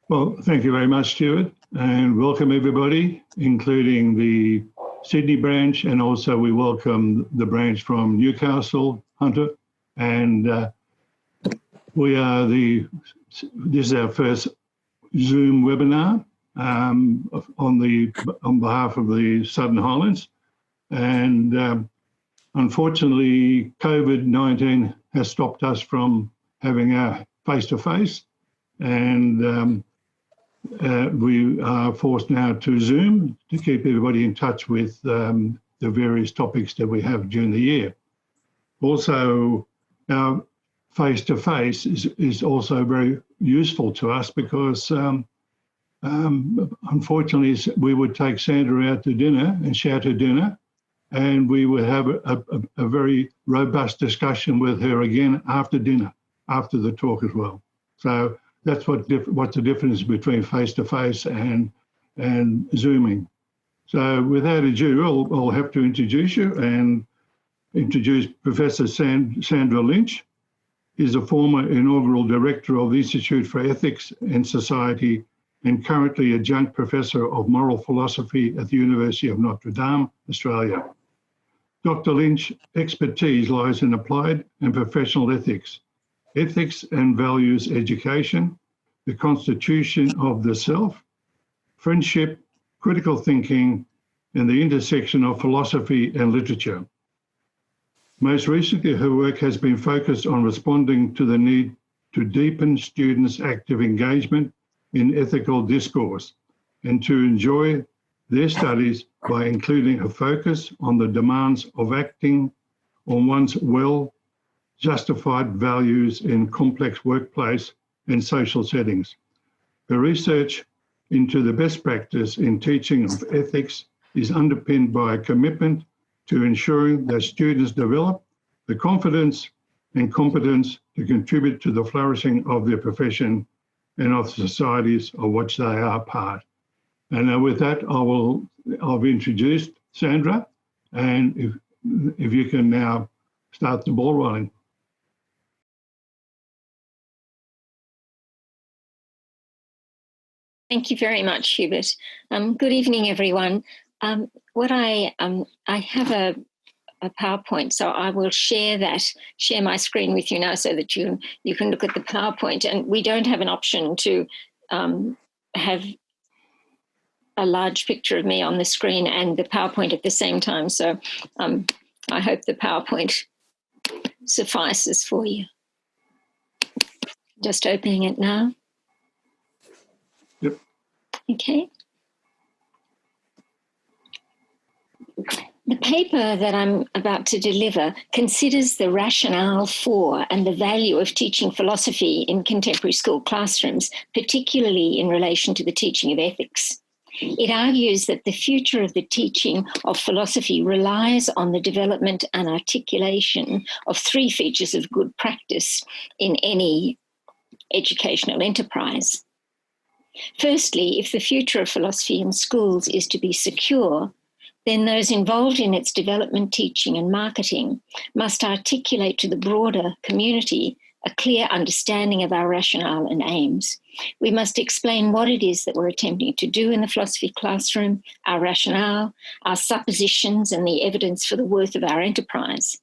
Well, thank you very much, Stuart, and welcome everybody, including the Sydney branch, and also we welcome the branch from Newcastle, Hunter, and this is our first Zoom webinar on behalf of the Southern Highlands, and unfortunately, COVID-19 has stopped us from having our face-to-face, and we are forced now to Zoom to keep everybody in touch with the various topics that we have during the year. Also, our face-to-face is also very useful to us because unfortunately we would take Sandra out to dinner and shout her dinner, and we would have a very robust discussion with her again after dinner, after the talk as well. So that's what's the difference between face-to-face and Zooming. So without ado, I'll have to introduce you and introduce Professor Sandra Lynch. Is a former inaugural director of the Institute for Ethics and Society and currently adjunct professor of moral philosophy at the University of Notre, Australia. Dr. Lynch's expertise lies in applied and professional ethics, ethics and values education, the constitution of the self, friendship, critical thinking, and the intersection of philosophy and literature. Most recently, her work has been focused on responding to the need to deepen students' active engagement in ethical discourse and to enjoy their studies by including a focus on the demands of acting on one's well-justified values in complex workplace and social settings. Her research into the best practice in teaching of ethics is underpinned by a commitment to ensuring that students develop the confidence and competence to contribute to the flourishing of their profession and of societies of which they are part. And with that, I've introduced Sandra, and if you can now start the ball rolling. Thank you very much, Hubert. Good evening, everyone. I have a PowerPoint, so I will share my screen with you now so that you can look at the PowerPoint. And we don't have an option to have a large picture of me on the screen and the PowerPoint at the same time. So I hope the PowerPoint suffices for you. Just opening it now. Yep. Okay. The paper that I'm about to deliver considers the rationale for and the value of teaching philosophy in contemporary school classrooms, particularly in relation to the teaching of ethics. It argues that the future of the teaching of philosophy relies on the development and articulation of three features of good practice in any educational enterprise. Firstly, if the future of philosophy in schools is to be secure, then those involved in its development, teaching and marketing must articulate to the broader community a clear understanding of our rationale and aims. We must explain what it is that we're attempting to do in the philosophy classroom, our rationale, our suppositions and the evidence for the worth of our enterprise.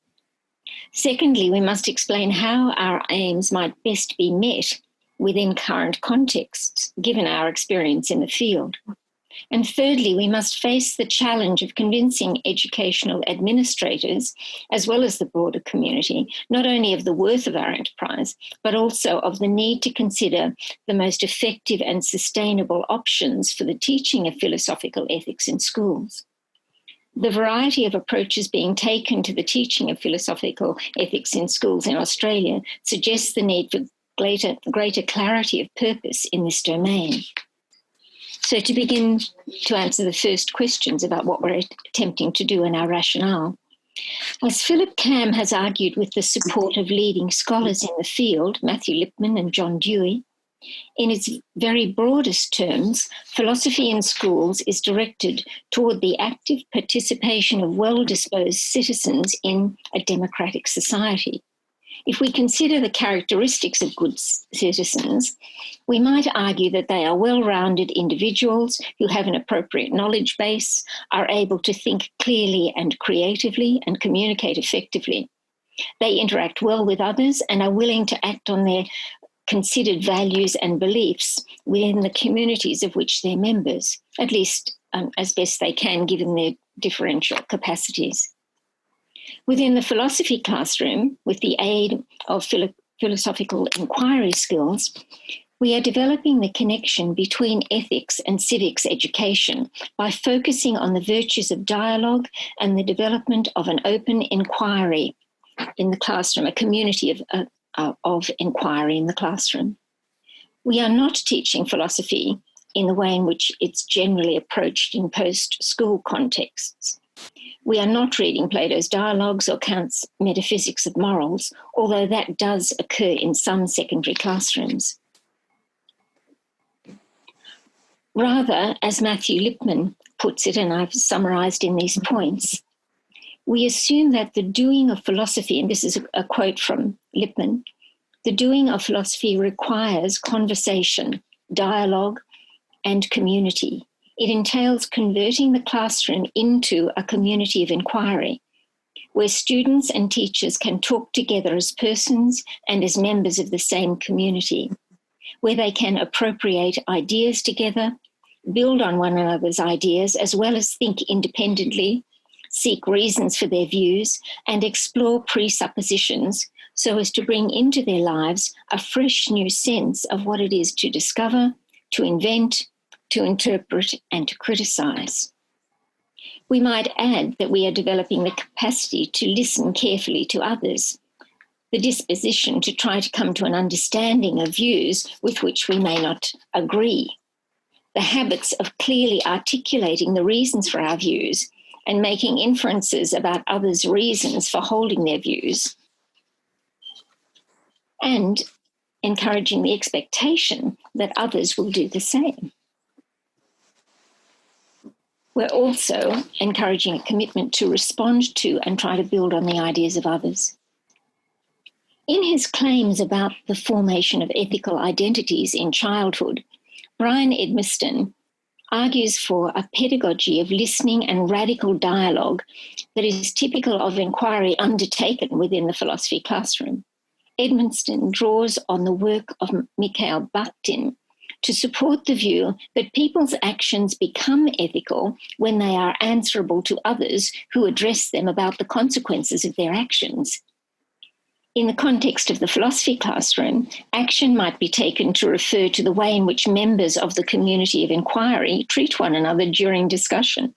Secondly, we must explain how our aims might best be met within current contexts, given our experience in the field. And thirdly, we must face the challenge of convincing educational administrators, as well as the broader community, not only of the worth of our enterprise, but also of the need to consider the most effective and sustainable options for the teaching of philosophical ethics in schools. The variety of approaches being taken to the teaching of philosophical ethics in schools in Australia suggests the need for greater clarity of purpose in this domain. So to begin to answer the first questions about what we're attempting to do in our rationale, as Philip Cam has argued with the support of leading scholars in the field, Matthew Lipman and John Dewey, in its very broadest terms, philosophy in schools is directed toward the active participation of well-disposed citizens in a democratic society. If we consider the characteristics of good citizens, we might argue that they are well-rounded individuals who have an appropriate knowledge base, are able to think clearly and creatively, and communicate effectively. They interact well with others and are willing to act on their considered values and beliefs within the communities of which they're members, at least as best they can given their differential capacities. Within the philosophy classroom, with the aid of philosophical inquiry skills, we are developing the connection between ethics and civics education by focusing on the virtues of dialogue and the development of an open inquiry in the classroom, a community of inquiry in the classroom. We are not teaching philosophy in the way in which it's generally approached in post-school contexts. We are not reading Plato's Dialogues or Kant's Metaphysics of Morals, although that does occur in some secondary classrooms. Rather, as Matthew Lipman puts it, and I've summarised in these points, we assume that the doing of philosophy, and this is a quote from Lipman, the doing of philosophy requires conversation, dialogue, and community. It entails converting the classroom into a community of inquiry, where students and teachers can talk together as persons and as members of the same community, where they can appropriate ideas together, build on one another's ideas, as well as think independently, seek reasons for their views, and explore presuppositions so as to bring into their lives a fresh new sense of what it is to discover, to invent, to interpret, and to criticise. We might add that we are developing the capacity to listen carefully to others, the disposition to try to come to an understanding of views with which we may not agree, the habits of clearly articulating the reasons for our views and making inferences about others' reasons for holding their views, and encouraging the expectation that others will do the same. We're also encouraging a commitment to respond to and try to build on the ideas of others. In his claims about the formation of ethical identities in childhood, Brian Edmiston argues for a pedagogy of listening and radical dialogue that is typical of inquiry undertaken within the philosophy classroom. Edmiston draws on the work of Mikhail Bakhtin to support the view that people's actions become ethical when they are answerable to others who address them about the consequences of their actions. In the context of the philosophy classroom, action might be taken to refer to the way in which members of the community of inquiry treat one another during discussion.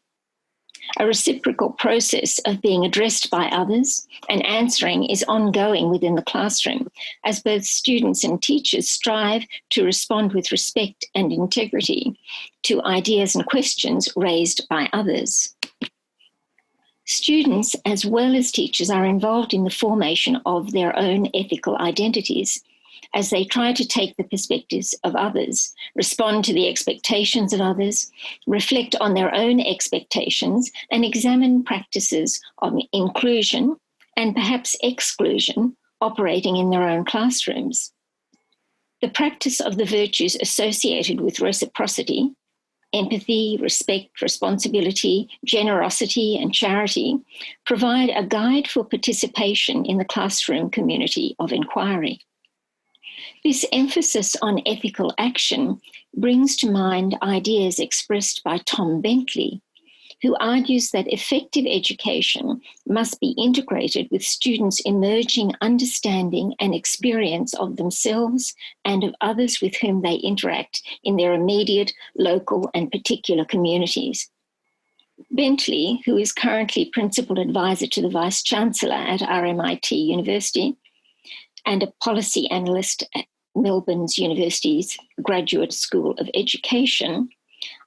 A reciprocal process of being addressed by others and answering is ongoing within the classroom, as both students and teachers strive to respond with respect and integrity to ideas and questions raised by others. Students, as well as teachers, are involved in the formation of their own ethical identities as they try to take the perspectives of others, respond to the expectations of others, reflect on their own expectations, and examine practices of inclusion and perhaps exclusion operating in their own classrooms. The practice of the virtues associated with reciprocity, empathy, respect, responsibility, generosity, and charity provide a guide for participation in the classroom community of inquiry. This emphasis on ethical action brings to mind ideas expressed by Tom Bentley, who argues that effective education must be integrated with students' emerging understanding and experience of themselves and of others with whom they interact in their immediate, local, and particular communities. Bentley, who is currently Principal Advisor to the Vice-Chancellor at RMIT University and a policy analyst at Melbourne's University's Graduate School of Education,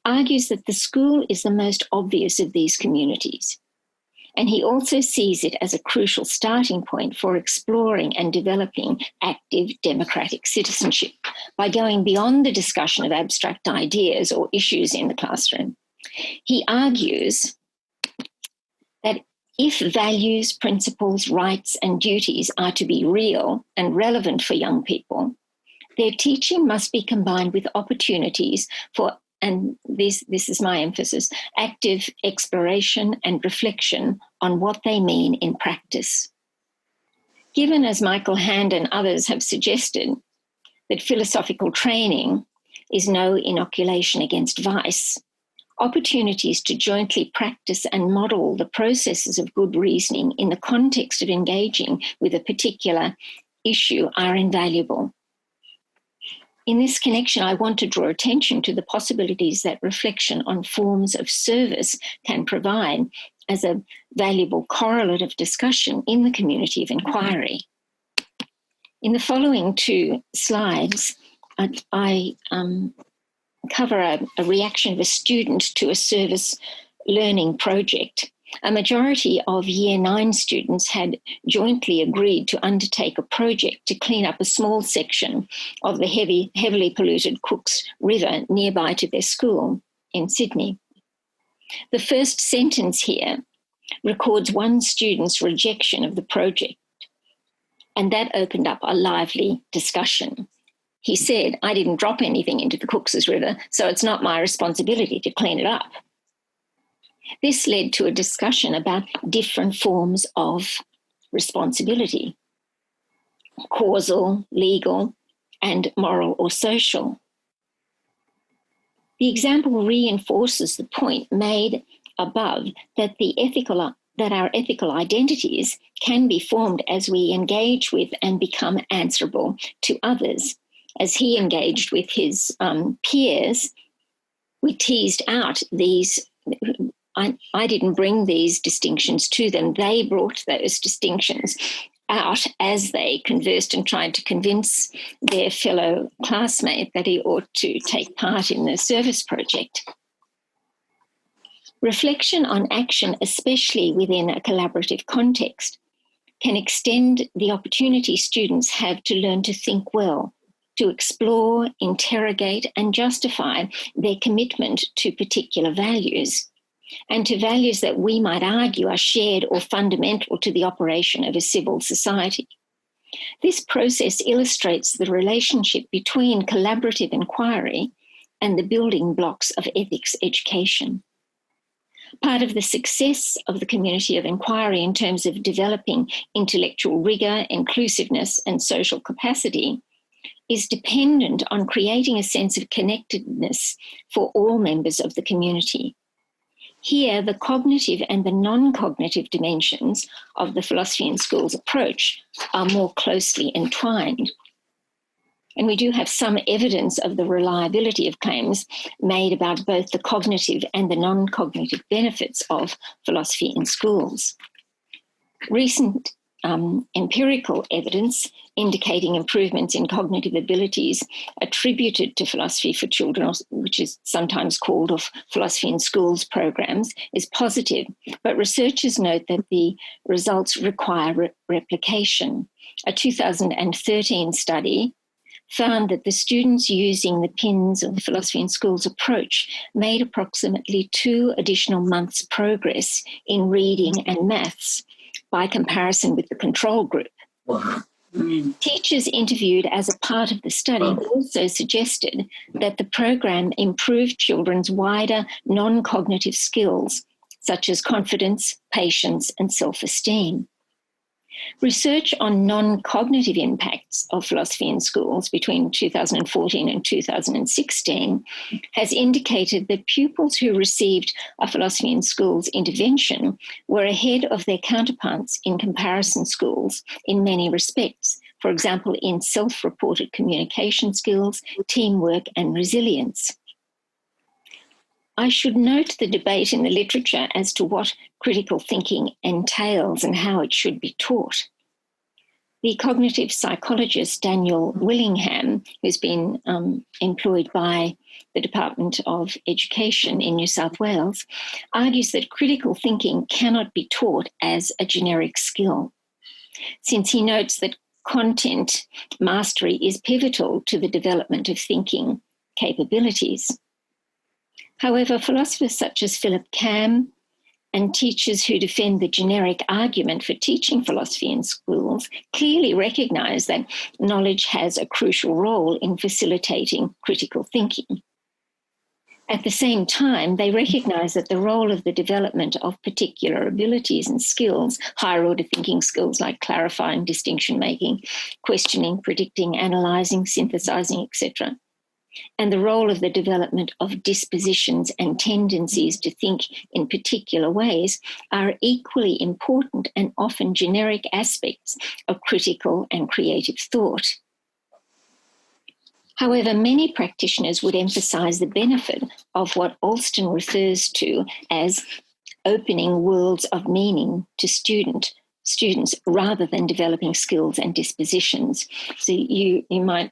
argues that the school is the most obvious of these communities. And he also sees it as a crucial starting point for exploring and developing active democratic citizenship by going beyond the discussion of abstract ideas or issues in the classroom. He argues that If values, principles, rights, and duties are to be real and relevant for young people, their teaching must be combined with opportunities for, and this is my emphasis, active exploration and reflection on what they mean in practice. Given, as Michael Hand and others have suggested, that philosophical training is no inoculation against vice, opportunities to jointly practice and model the processes of good reasoning in the context of engaging with a particular issue are invaluable. In this connection, I want to draw attention to the possibilities that reflection on forms of service can provide as a valuable correlate of discussion in the community of inquiry. In the following 2 slides, I cover a reaction of a student to a service learning project. A majority of Year 9 students had jointly agreed to undertake a project to clean up a small section of the heavily polluted Cooks River nearby to their school in Sydney. The first sentence here records one student's rejection of the project, and that opened up a lively discussion. He said, "I didn't drop anything into the Cooks River, so it's not my responsibility to clean it up." This led to a discussion about different forms of responsibility: causal, legal, and moral or social. The example reinforces the point made above that our ethical identities can be formed as we engage with and become answerable to others. As he engaged with his peers, we teased out these. I didn't bring these distinctions to them. They brought those distinctions out as they conversed and tried to convince their fellow classmate that he ought to take part in the service project. Reflection on action, especially within a collaborative context, can extend the opportunity students have to learn to think well, to explore, interrogate, and justify their commitment to particular values, and to values that we might argue are shared or fundamental to the operation of a civil society. This process illustrates the relationship between collaborative inquiry and the building blocks of ethics education. Part of the success of the community of inquiry in terms of developing intellectual rigour, inclusiveness, and social capacity is dependent on creating a sense of connectedness for all members of the community. Here, the cognitive and the non-cognitive dimensions of the philosophy in schools approach are more closely entwined. And we do have some evidence of the reliability of claims made about both the cognitive and the non-cognitive benefits of philosophy in schools. Recent empirical evidence indicating improvements in cognitive abilities attributed to philosophy for children, which is sometimes called of philosophy in schools programs, is positive, but researchers note that the results require replication. A 2013 study found that the students using the PINS or the philosophy in schools approach made approximately 2 additional months' progress in reading and maths by comparison with the control group. Wow. Teachers interviewed as a part of the study also suggested that the program improved children's wider non-cognitive skills, such as confidence, patience, and self-esteem. Research on non-cognitive impacts of philosophy in schools between 2014 and 2016 has indicated that pupils who received a philosophy in schools intervention were ahead of their counterparts in comparison schools in many respects, for example, in self-reported communication skills, teamwork, and resilience. I should note the debate in the literature as to what critical thinking entails and how it should be taught. The cognitive psychologist Daniel Willingham, who's been employed by the Department of Education in New South Wales, argues that critical thinking cannot be taught as a generic skill, since he notes that content mastery is pivotal to the development of thinking capabilities. However, philosophers such as Philip Cam And teachers who defend the generic argument for teaching philosophy in schools clearly recognise that knowledge has a crucial role in facilitating critical thinking. At the same time, they recognise that the role of the development of particular abilities and skills, higher order thinking skills like clarifying, distinction making, questioning, predicting, analysing, synthesising, etc., and the role of the development of dispositions and tendencies to think in particular ways are equally important and often generic aspects of critical and creative thought. However, many practitioners would emphasise the benefit of what Alston refers to as opening worlds of meaning to students rather than developing skills and dispositions. So you might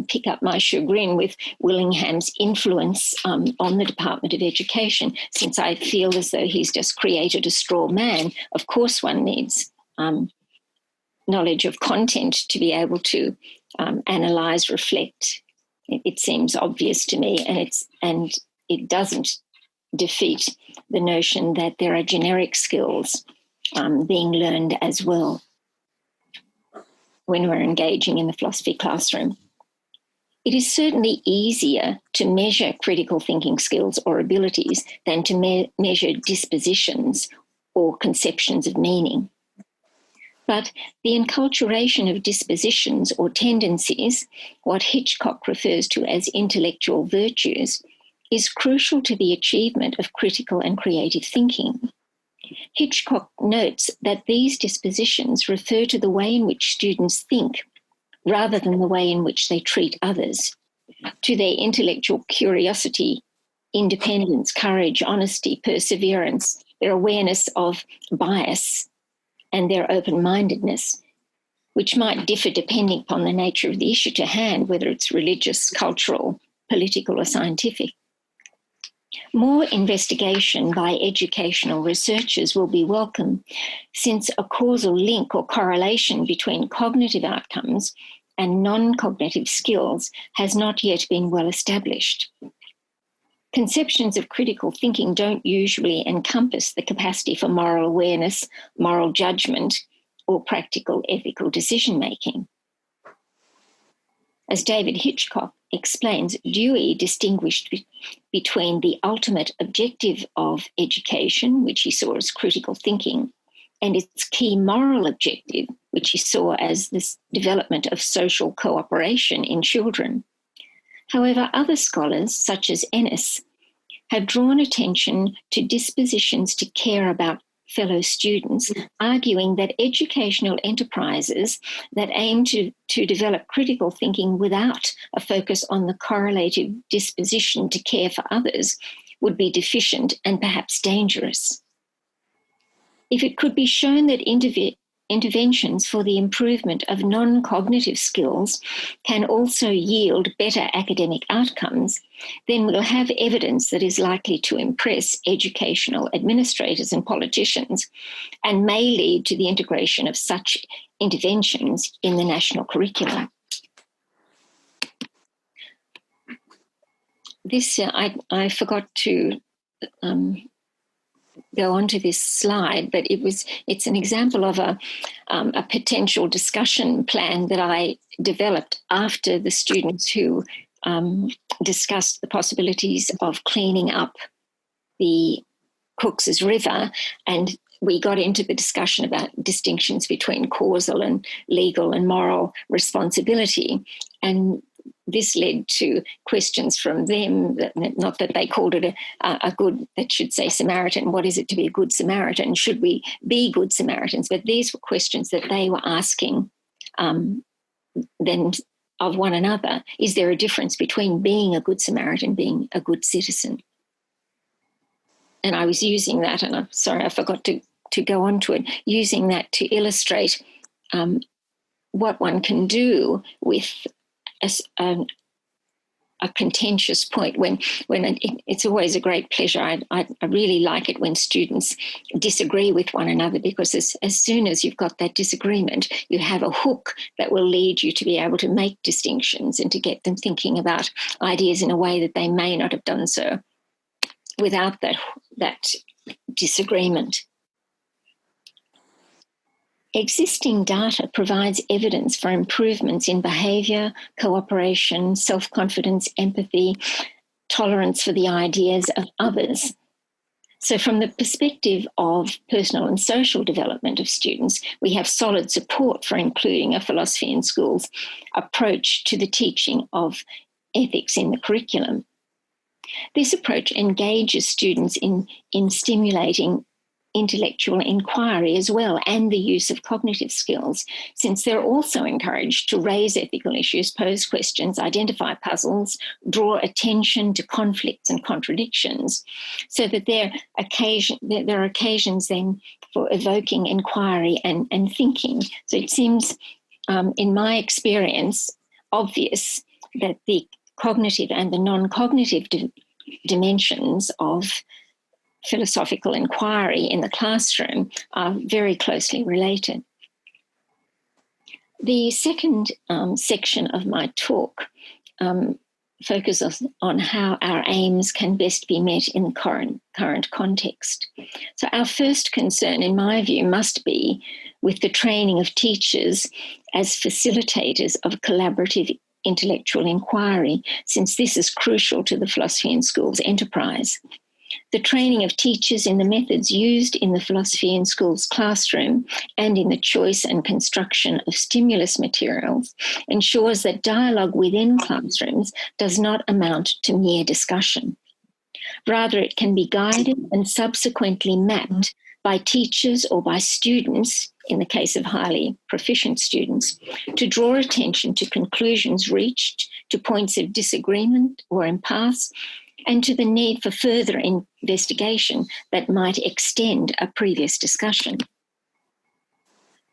pick up my chagrin with Willingham's influence on the Department of Education, since I feel as though he's just created a straw man. Of course, one needs knowledge of content to be able to analyse, reflect. It seems obvious to me, and it doesn't defeat the notion that there are generic skills being learned as well when we're engaging in the philosophy classroom. It is certainly easier to measure critical thinking skills or abilities than to measure dispositions or conceptions of meaning. But the enculturation of dispositions or tendencies, what Hitchcock refers to as intellectual virtues, is crucial to the achievement of critical and creative thinking. Hitchcock notes that these dispositions refer to the way in which students think rather than the way in which they treat others, to their intellectual curiosity, independence, courage, honesty, perseverance, their awareness of bias, and their open-mindedness, which might differ depending upon the nature of the issue to hand, whether it's religious, cultural, political, or scientific. More investigation by educational researchers will be welcome, since a causal link or correlation between cognitive outcomes and non-cognitive skills has not yet been well established. Conceptions of critical thinking don't usually encompass the capacity for moral awareness, moral judgment, or practical ethical decision-making. As David Hitchcock explains, Dewey distinguished between the ultimate objective of education, which he saw as critical thinking, and its key moral objective, which he saw as this development of social cooperation in children. However, other scholars, such as Ennis, have drawn attention to dispositions to care about fellow students, arguing that educational enterprises that aim to develop critical thinking without a focus on the correlative disposition to care for others would be deficient and perhaps dangerous. If it could be shown that interventions for the improvement of non-cognitive skills can also yield better academic outcomes, then we'll have evidence that is likely to impress educational administrators and politicians and may lead to the integration of such interventions in the national curriculum. This, I forgot to go onto this slide, but it's an example of a potential discussion plan that I developed after the students who discussed the possibilities of cleaning up the Cooks's River, and we got into the discussion about distinctions between causal and legal and moral responsibility. And this led to questions from them, not that they called it a good, that should say Samaritan, what is it to be a good Samaritan? Should we be good Samaritans? But these were questions that they were asking then of one another. Is there a difference between being a good Samaritan and being a good citizen? And I was using that, and I'm sorry, I forgot to go on to it, using that to illustrate what one can do with a contentious point when it's always a great pleasure. I really like it when students disagree with one another, because as soon as you've got that disagreement, you have a hook that will lead you to be able to make distinctions and to get them thinking about ideas in a way that they may not have done so without that disagreement. Existing data provides evidence for improvements in behaviour, cooperation, self-confidence, empathy, tolerance for the ideas of others. So from the perspective of personal and social development of students, we have solid support for including a philosophy in schools approach to the teaching of ethics in the curriculum. This approach engages students in stimulating intellectual inquiry as well, and the use of cognitive skills, since they're also encouraged to raise ethical issues, pose questions, identify puzzles, draw attention to conflicts and contradictions, so that there are occasions then for evoking inquiry and thinking. So it seems, in my experience, obvious that the cognitive and the non-cognitive dimensions of philosophical inquiry in the classroom are very closely related. The second section of my talk focuses on how our aims can best be met in the current context. So our first concern, in my view, must be with the training of teachers as facilitators of collaborative intellectual inquiry, since this is crucial to the philosophy in schools enterprise. The training of teachers in the methods used in the philosophy in schools classroom and in the choice and construction of stimulus materials ensures that dialogue within classrooms does not amount to mere discussion. Rather, it can be guided and subsequently mapped by teachers or by students, in the case of highly proficient students, to draw attention to conclusions reached, to points of disagreement or impasse, and to the need for further investigation that might extend a previous discussion.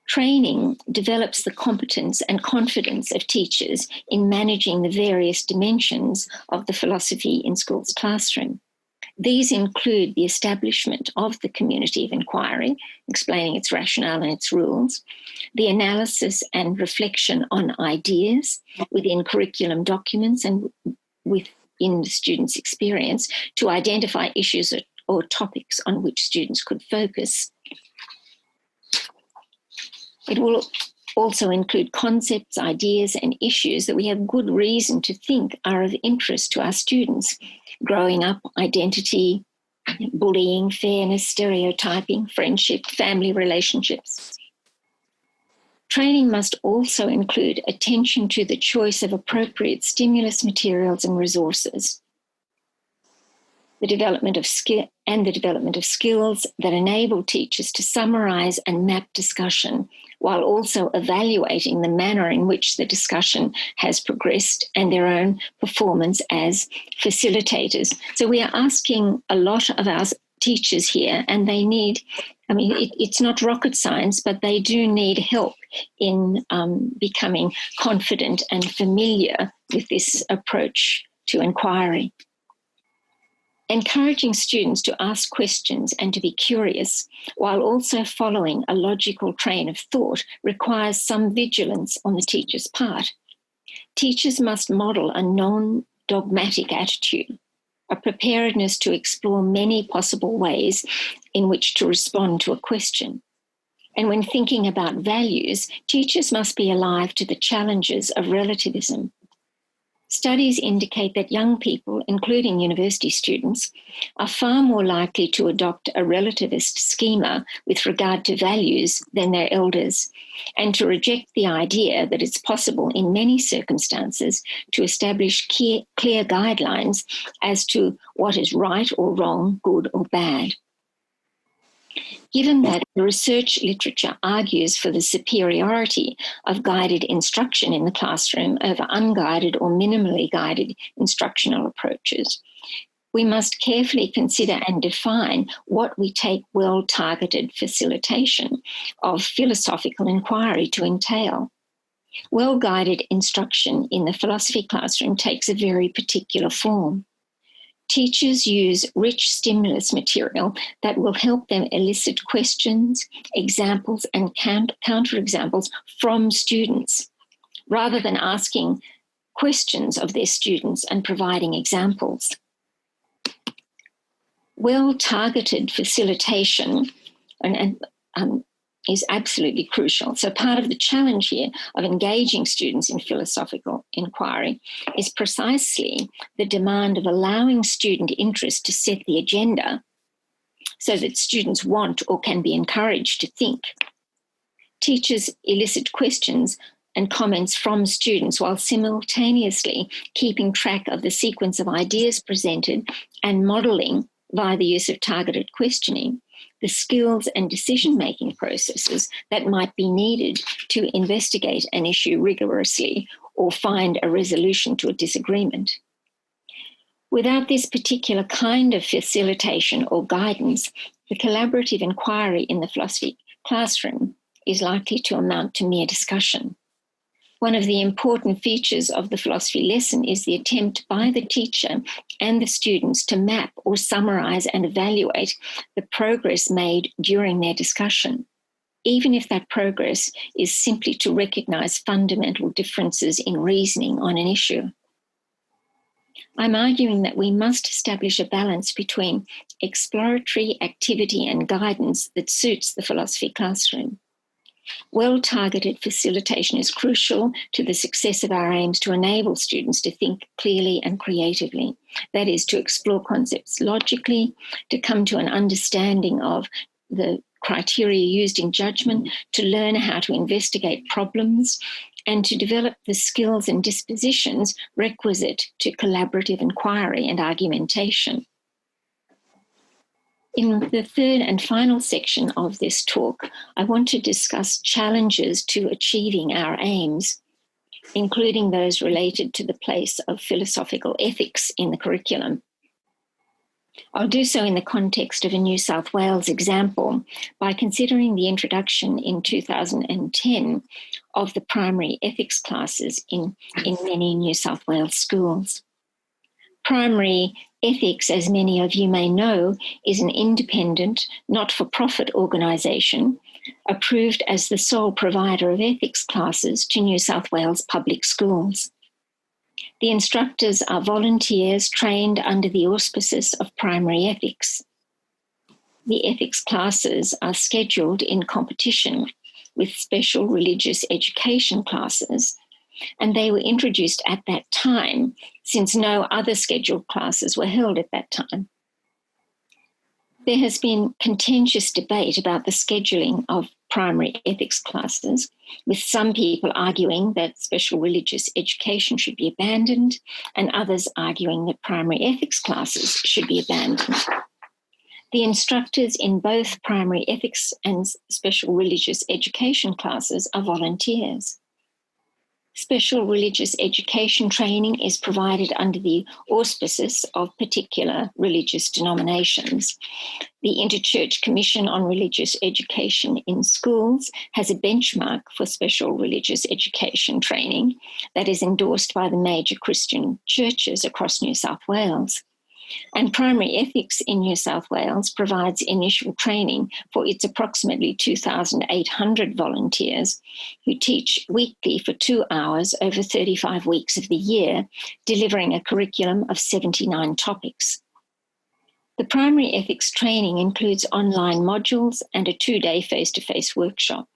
Training develops the competence and confidence of teachers in managing the various dimensions of the philosophy in schools classroom. These include the establishment of the community of inquiry, explaining its rationale and its rules, the analysis and reflection on ideas within curriculum documents and within the students' experience to identify issues or topics on which students could focus. It will also include concepts, ideas, and issues that we have good reason to think are of interest to our students. Growing up, identity, bullying, fairness, stereotyping, friendship, family relationships. Training must also include attention to the choice of appropriate stimulus materials and resources, the development of skills that enable teachers to summarise and map discussion, while also evaluating the manner in which the discussion has progressed and their own performance as facilitators. So we are asking a lot of our teachers here, and they need, it's not rocket science, but they do need help in becoming confident and familiar with this approach to inquiry. Encouraging students to ask questions and to be curious while also following a logical train of thought requires some vigilance on the teacher's part. Teachers must model a non-dogmatic attitude, a preparedness to explore many possible ways in which to respond to a question. And when thinking about values, teachers must be alive to the challenges of relativism. Studies indicate that young people, including university students, are far more likely to adopt a relativist schema with regard to values than their elders, and to reject the idea that it's possible in many circumstances to establish clear guidelines as to what is right or wrong, good or bad. Given that the research literature argues for the superiority of guided instruction in the classroom over unguided or minimally guided instructional approaches, we must carefully consider and define what we take well-targeted facilitation of philosophical inquiry to entail. Well-guided instruction in the philosophy classroom takes a very particular form. Teachers use rich stimulus material that will help them elicit questions, examples, and counterexamples from students, rather than asking questions of their students and providing examples. Well-targeted facilitation is absolutely crucial. So part of the challenge here of engaging students in philosophical inquiry is precisely the demand of allowing student interest to set the agenda so that students want or can be encouraged to think. Teachers elicit questions and comments from students while simultaneously keeping track of the sequence of ideas presented and modelling via the use of targeted questioning the skills and decision-making processes that might be needed to investigate an issue rigorously or find a resolution to a disagreement. Without this particular kind of facilitation or guidance, the collaborative inquiry in the philosophy classroom is likely to amount to mere discussion. One of the important features of the philosophy lesson is the attempt by the teacher and the students to map or summarise and evaluate the progress made during their discussion, even if that progress is simply to recognise fundamental differences in reasoning on an issue. I'm arguing that we must establish a balance between exploratory activity and guidance that suits the philosophy classroom. Well-targeted facilitation is crucial to the success of our aims to enable students to think clearly and creatively. That is, to explore concepts logically, to come to an understanding of the criteria used in judgment, to learn how to investigate problems, and to develop the skills and dispositions requisite to collaborative inquiry and argumentation. In the third and final section of this talk, I want to discuss challenges to achieving our aims, including those related to the place of philosophical ethics in the curriculum. I'll do so in the context of a New South Wales example by considering the introduction in 2010 of the primary ethics classes in many New South Wales schools. Primary ethics, as many of you may know, is an independent, not-for-profit organisation approved as the sole provider of ethics classes to New South Wales public schools. The instructors are volunteers trained under the auspices of primary ethics. The ethics classes are scheduled in competition with special religious education classes, and they were introduced at that time since no other scheduled classes were held at that time. There has been contentious debate about the scheduling of primary ethics classes, with some people arguing that special religious education should be abandoned and others arguing that primary ethics classes should be abandoned. The instructors in both primary ethics and special religious education classes are volunteers. Special religious education training is provided under the auspices of particular religious denominations. The Interchurch Commission on Religious Education in Schools has a benchmark for special religious education training that is endorsed by the major Christian churches across New South Wales. And primary ethics in New South Wales provides initial training for its approximately 2,800 volunteers who teach weekly for 2 hours over 35 weeks of the year, delivering a curriculum of 79 topics. The primary ethics training includes online modules and a 2-day face-to-face workshop.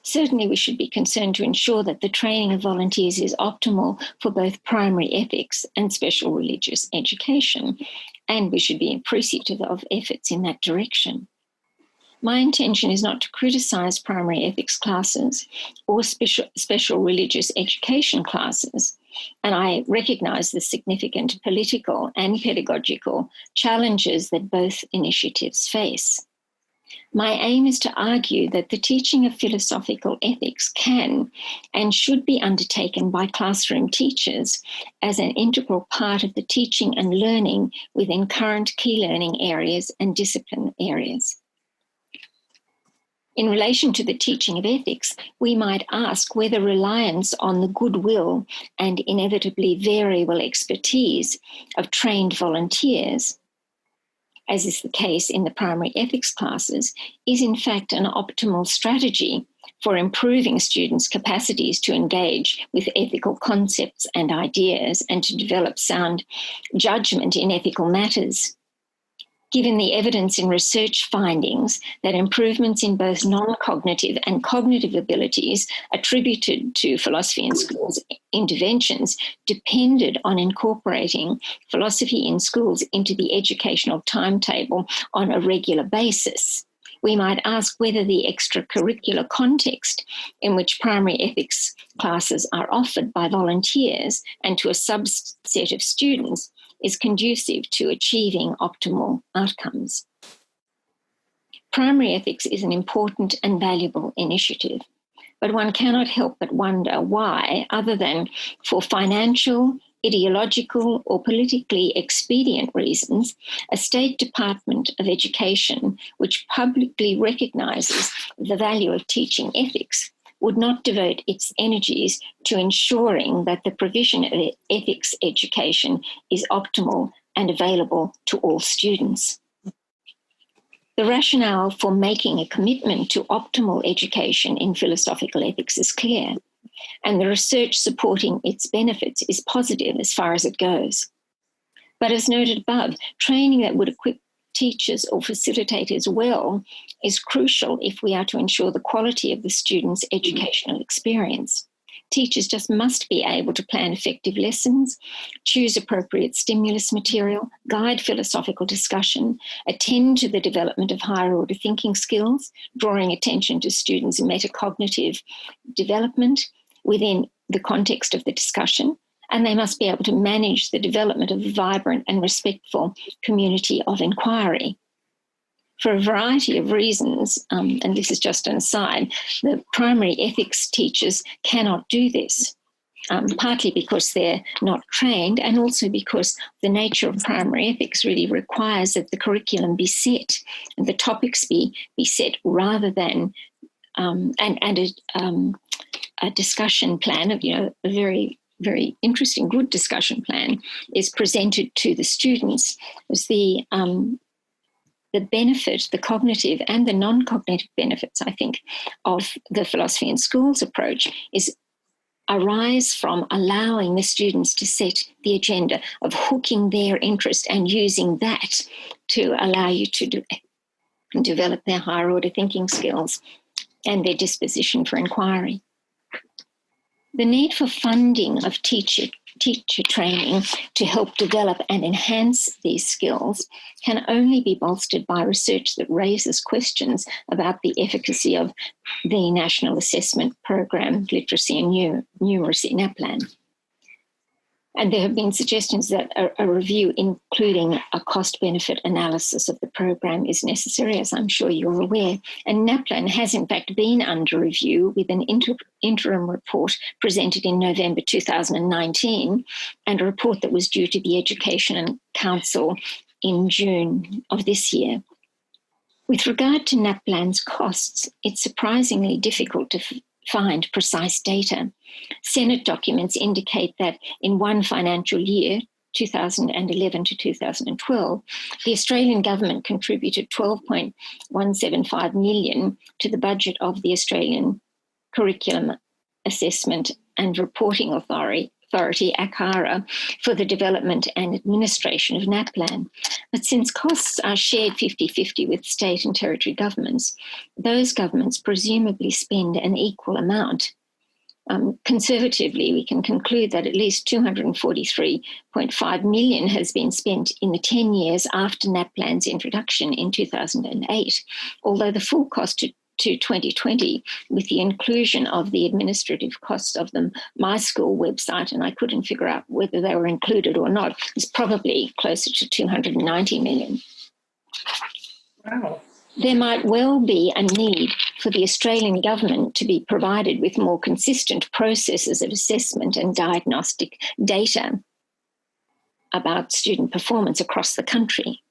Certainly, we should be concerned to ensure that the training of volunteers is optimal for both primary ethics and special religious education, and we should be appreciative of efforts in that direction. My intention is not to criticise primary ethics classes or special religious education classes, and I recognise the significant political and pedagogical challenges that both initiatives face. My aim is to argue that the teaching of philosophical ethics can and should be undertaken by classroom teachers as an integral part of the teaching and learning within current key learning areas and discipline areas. In relation to the teaching of ethics, we might ask whether reliance on the goodwill and inevitably variable expertise of trained volunteers, as is the case in the primary ethics classes, is in fact an optimal strategy for improving students' capacities to engage with ethical concepts and ideas and to develop sound judgment in ethical matters. Given the evidence in research findings that improvements in both non-cognitive and cognitive abilities attributed to philosophy in schools interventions depended on incorporating philosophy in schools into the educational timetable on a regular basis, we might ask whether the extracurricular context in which primary ethics classes are offered by volunteers and to a subset of students is conducive to achieving optimal outcomes. Primary ethics is an important and valuable initiative, but one cannot help but wonder why, other than for financial, ideological, or politically expedient reasons, a State Department of Education, which publicly recognises the value of teaching ethics, would not devote its energies to ensuring that the provision of ethics education is optimal and available to all students. The rationale for making a commitment to optimal education in philosophical ethics is clear, and the research supporting its benefits is positive as far as it goes. But as noted above, training that would equip teachers or facilitators well is crucial if we are to ensure the quality of the students' educational experience. Teachers just must be able to plan effective lessons, choose appropriate stimulus material, guide philosophical discussion, attend to the development of higher order thinking skills, drawing attention to students' metacognitive development within the context of the discussion, and they must be able to manage the development of a vibrant and respectful community of inquiry. For a variety of reasons, and this is just an aside, the primary ethics teachers cannot do this, partly because they're not trained and also because the nature of primary ethics really requires that the curriculum be set and the topics be set rather than, a discussion plan of, a very interesting, good discussion plan is presented to the students as the benefit, the cognitive and the non-cognitive benefits, I think, of the philosophy in schools approach arise from allowing the students to set the agenda, of hooking their interest and using that to allow you to develop their higher order thinking skills and their disposition for inquiry. The need for funding of teacher training to help develop and enhance these skills can only be bolstered by research that raises questions about the efficacy of the National Assessment Program, Literacy and Numeracy NAPLAN. And there have been suggestions that a review, including a cost-benefit analysis of the program, is necessary, as I'm sure you're aware. And NAPLAN has, in fact, been under review with an interim report presented in November 2019 and a report that was due to the Education and Council in June of this year. With regard to NAPLAN's costs, it's surprisingly difficult to find precise data. Senate documents indicate that in one financial year, 2011 to 2012, the Australian government contributed $12.175 million to the budget of the Australian Curriculum Assessment and Reporting Authority, ACARA, for the development and administration of NAPLAN. But since costs are shared 50-50 with state and territory governments, those governments presumably spend an equal amount. Conservatively, we can conclude that at least $243.5 million has been spent in the 10 years after NAPLAN's introduction in 2008, although the full cost to 2020, with the inclusion of the administrative costs of the My School website, and I couldn't figure out whether they were included or not, is probably closer to $290 million. Wow. There might well be a need for the Australian government to be provided with more consistent processes of assessment and diagnostic data about student performance across the country.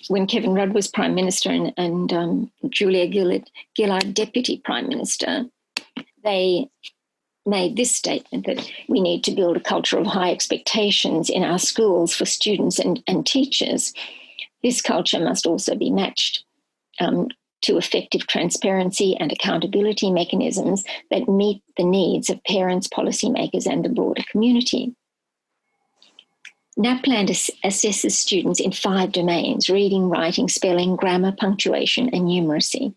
When Kevin Rudd was Prime Minister and Julia Gillard Deputy Prime Minister, they made this statement that we need to build a culture of high expectations in our schools for students and teachers. This culture must also be matched to effective transparency and accountability mechanisms that meet the needs of parents, policymakers, and the broader community. NAPLAN assesses students in 5 domains: reading, writing, spelling, grammar, punctuation, and numeracy.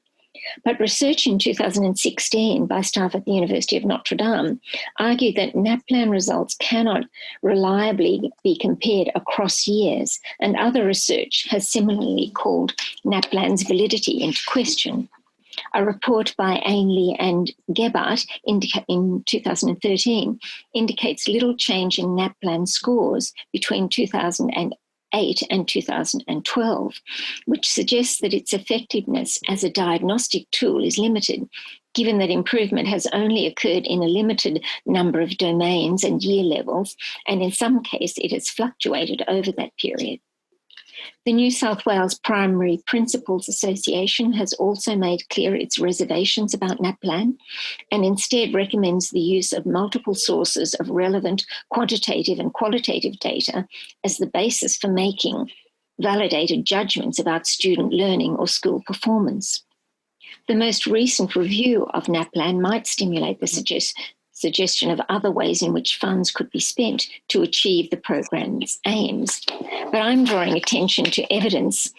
But research in 2016 by staff at the University of Notre Dame argued that NAPLAN results cannot reliably be compared across years, and other research has similarly called NAPLAN's validity into question. A report by Ainley and Gebhardt in 2013 indicates little change in NAPLAN scores between 2008 and 2012, which suggests that its effectiveness as a diagnostic tool is limited, given that improvement has only occurred in a limited number of domains and year levels, and in some cases it has fluctuated over that period. The New South Wales Primary Principals Association has also made clear its reservations about NAPLAN and instead recommends the use of multiple sources of relevant quantitative and qualitative data as the basis for making validated judgments about student learning or school performance. The most recent review of NAPLAN might stimulate the suggestion of other ways in which funds could be spent to achieve the program's aims. But I'm drawing attention to evidence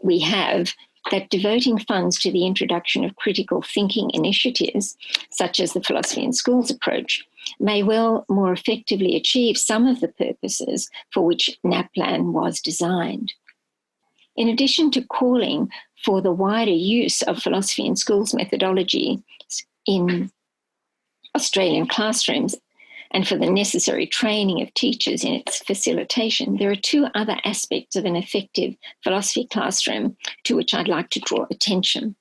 we have that devoting funds to the introduction of critical thinking initiatives, such as the philosophy in schools approach, may well more effectively achieve some of the purposes for which NAPLAN was designed. In addition to calling for the wider use of philosophy in schools methodology in Australian classrooms and for the necessary training of teachers in its facilitation, there are 2 other aspects of an effective philosophy classroom to which I'd like to draw attention.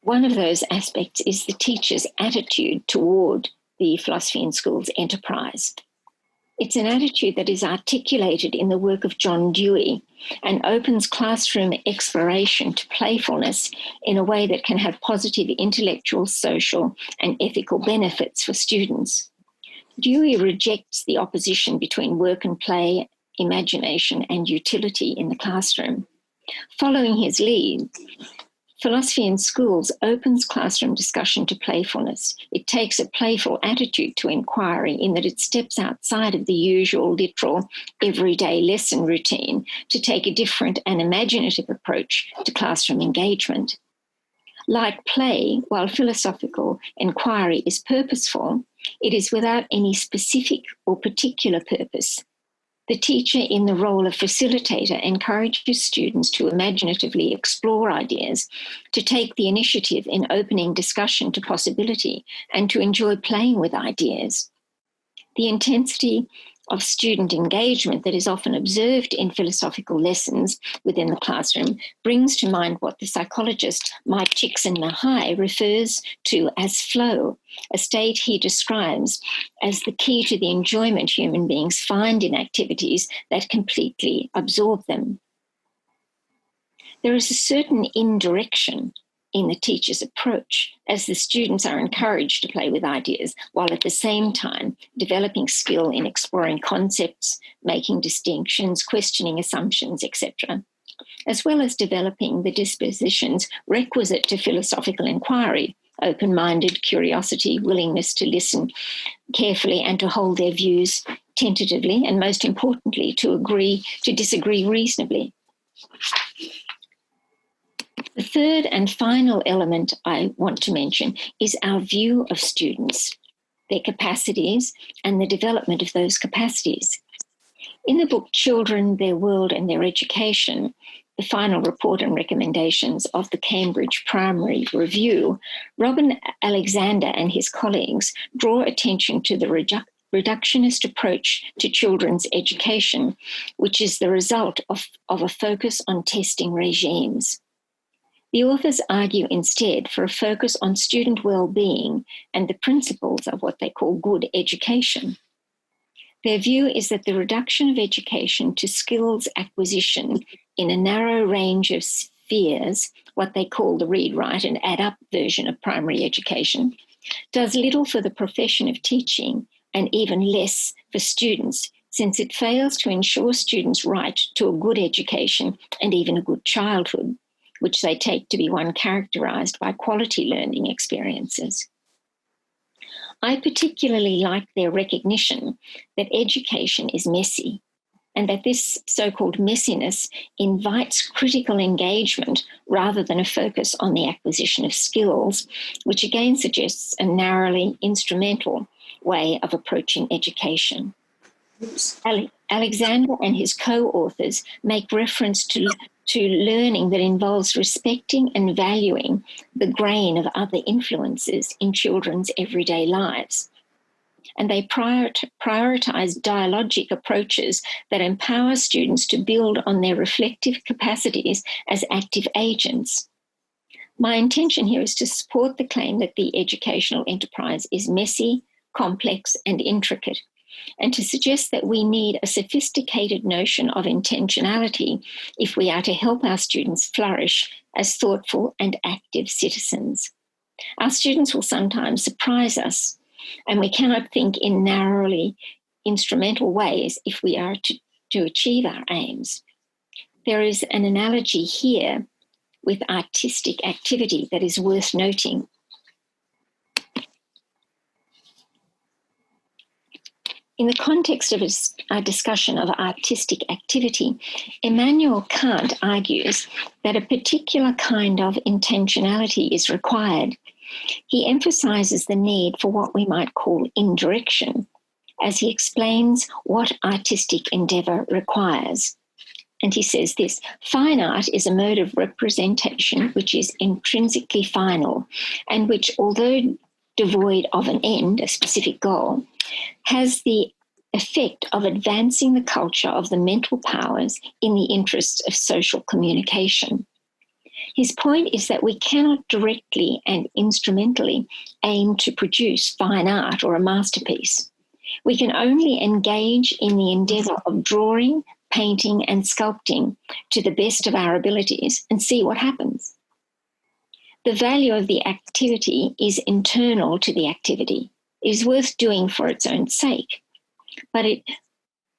One of those aspects is the teacher's attitude toward the philosophy in schools enterprise. It's an attitude that is articulated in the work of John Dewey and opens classroom exploration to playfulness in a way that can have positive intellectual, social, and ethical benefits for students. Dewey rejects the opposition between work and play, imagination, and utility in the classroom. Following his lead, philosophy in schools opens classroom discussion to playfulness. It takes a playful attitude to inquiry in that it steps outside of the usual, literal, everyday lesson routine to take a different and imaginative approach to classroom engagement. Like play, while philosophical inquiry is purposeful, it is without any specific or particular purpose. The teacher, in the role of facilitator, encourages students to imaginatively explore ideas, to take the initiative in opening discussion to possibility, and to enjoy playing with ideas. The intensity of student engagement that is often observed in philosophical lessons within the classroom brings to mind what the psychologist Mike Csikszentmihalyi refers to as flow, a state he describes as the key to the enjoyment human beings find in activities that completely absorb them. There is a certain indirection in the teacher's approach, as the students are encouraged to play with ideas, while at the same time developing skill in exploring concepts, making distinctions, questioning assumptions, etc., as well as developing the dispositions requisite to philosophical inquiry: open-minded curiosity, willingness to listen carefully and to hold their views tentatively, and most importantly, to disagree reasonably. The third and final element I want to mention is our view of students, their capacities, and the development of those capacities. In the book Children, Their World and Their Education, the final report and recommendations of the Cambridge Primary Review, Robin Alexander and his colleagues draw attention to the reductionist approach to children's education, which is the result of a focus on testing regimes. The authors argue instead for a focus on student well-being and the principles of what they call good education. Their view is that the reduction of education to skills acquisition in a narrow range of spheres, what they call the read, write, and add up version of primary education, does little for the profession of teaching and even less for students, since it fails to ensure students' right to a good education and even a good childhood, which they take to be one characterised by quality learning experiences. I particularly like their recognition that education is messy, and that this so-called messiness invites critical engagement rather than a focus on the acquisition of skills, which again suggests a narrowly instrumental way of approaching education. Alexander and his co-authors make reference to learning that involves respecting and valuing the grain of other influences in children's everyday lives. And they prioritise dialogic approaches that empower students to build on their reflective capacities as active agents. My intention here is to support the claim that the educational enterprise is messy, complex, and intricate, and to suggest that we need a sophisticated notion of intentionality if we are to help our students flourish as thoughtful and active citizens. Our students will sometimes surprise us, and we cannot think in narrowly instrumental ways if we are to achieve our aims. There is an analogy here with artistic activity that is worth noting. In the context of a discussion of artistic activity, Immanuel Kant argues that a particular kind of intentionality is required. He emphasises the need for what we might call indirection, as he explains what artistic endeavour requires. And he says this: fine art is a mode of representation which is intrinsically final, and which, although devoid of an end, a specific goal, has the effect of advancing the culture of the mental powers in the interests of social communication. His point is that we cannot directly and instrumentally aim to produce fine art or a masterpiece. We can only engage in the endeavour of drawing, painting, and sculpting to the best of our abilities and see what happens. The value of the activity is internal to the activity. It is worth doing for its own sake, but it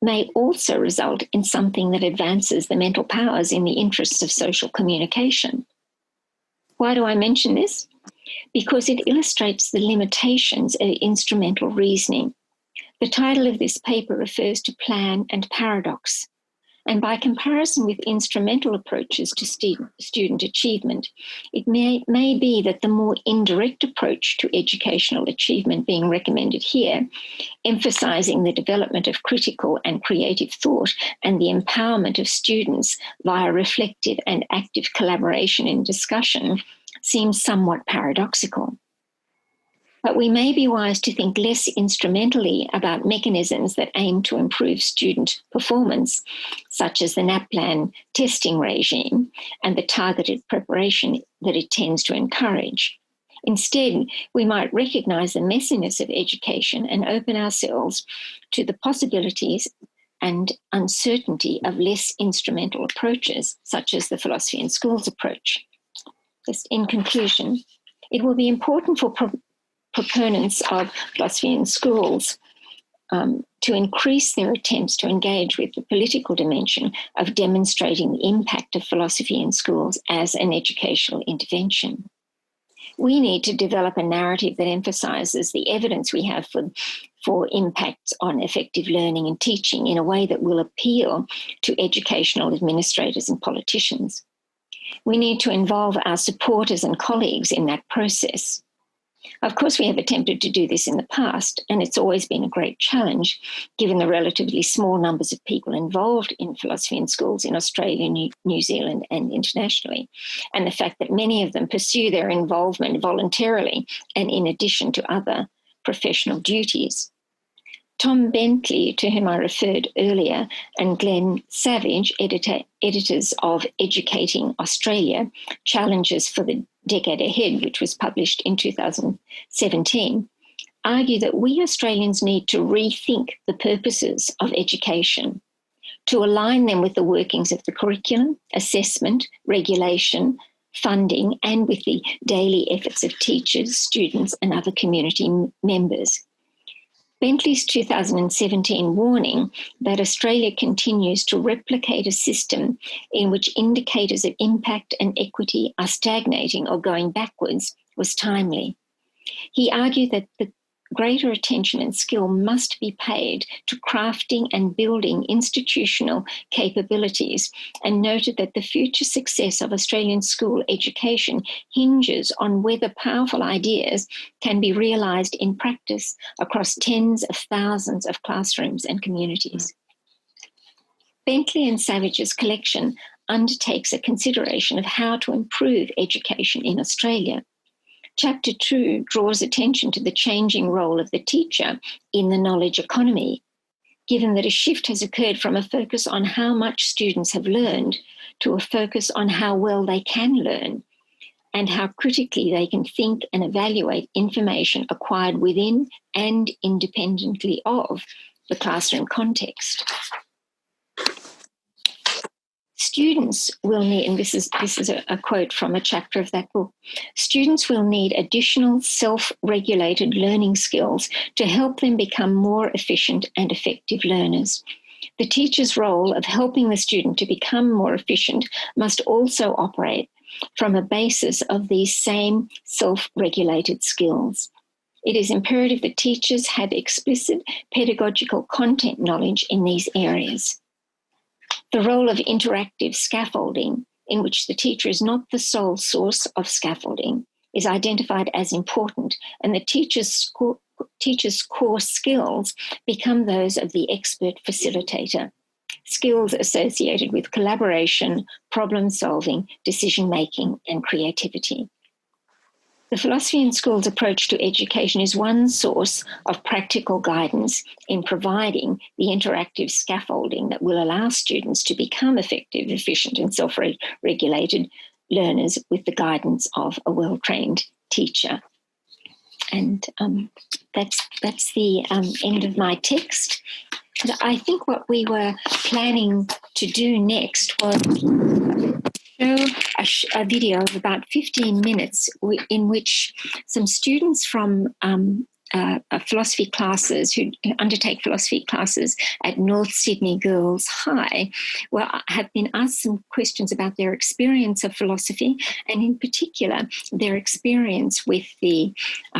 may also result in something that advances the mental powers in the interests of social communication. Why do I mention this? Because it illustrates the limitations of instrumental reasoning. The title of this paper refers to plan and paradox, and by comparison with instrumental approaches to student achievement, it may be that the more indirect approach to educational achievement being recommended here, emphasising the development of critical and creative thought and the empowerment of students via reflective and active collaboration and discussion, seems somewhat paradoxical. But we may be wise to think less instrumentally about mechanisms that aim to improve student performance, such as the NAPLAN testing regime and the targeted preparation that it tends to encourage. Instead, we might recognise the messiness of education and open ourselves to the possibilities and uncertainty of less instrumental approaches, such as the philosophy in schools approach. Just in conclusion, it will be important for proponents of philosophy in schools to increase their attempts to engage with the political dimension of demonstrating the impact of philosophy in schools as an educational intervention. We need to develop a narrative that emphasises the evidence we have for impacts on effective learning and teaching in a way that will appeal to educational administrators and politicians. We need to involve our supporters and colleagues in that process. Of course, we have attempted to do this in the past, and it's always been a great challenge, given the relatively small numbers of people involved in philosophy in schools in Australia, New Zealand, and internationally, and the fact that many of them pursue their involvement voluntarily and in addition to other professional duties. Tom Bentley, to whom I referred earlier, and Glenn Savage, editors of Educating Australia, Challenges for the Decade Ahead, which was published in 2017, argue that we Australians need to rethink the purposes of education, to align them with the workings of the curriculum, assessment, regulation, funding, and with the daily efforts of teachers, students, and other community members. Bentley's 2017 warning that Australia continues to replicate a system in which indicators of impact and equity are stagnating or going backwards was timely. He argued that greater attention and skill must be paid to crafting and building institutional capabilities, and noted that the future success of Australian school education hinges on whether powerful ideas can be realised in practice across tens of thousands of classrooms and communities. Bentley and Savage's collection undertakes a consideration of how to improve education in Australia. Chapter 2 draws attention to the changing role of the teacher in the knowledge economy, given that a shift has occurred from a focus on how much students have learned to a focus on how well they can learn and how critically they can think and evaluate information acquired within and independently of the classroom context. Students will need, and this is a quote from a chapter of that book, students will need additional self-regulated learning skills to help them become more efficient and effective learners. The teacher's role of helping the student to become more efficient must also operate from a basis of these same self-regulated skills. It is imperative that teachers have explicit pedagogical content knowledge in these areas. The role of interactive scaffolding, in which the teacher is not the sole source of scaffolding, is identified as important, and the teacher's core skills become those of the expert facilitator, skills associated with collaboration, problem solving, decision making, and creativity. The Philosophy in Schools approach to education is one source of practical guidance in providing the interactive scaffolding that will allow students to become effective, efficient, and self-regulated learners with the guidance of a well-trained teacher. And that's the end of my text. And I think what we were planning to do next was show a video of about 15 minutes in which some students from philosophy classes who undertake philosophy classes at North Sydney Girls High have been asked some questions about their experience of philosophy, and in particular their experience with the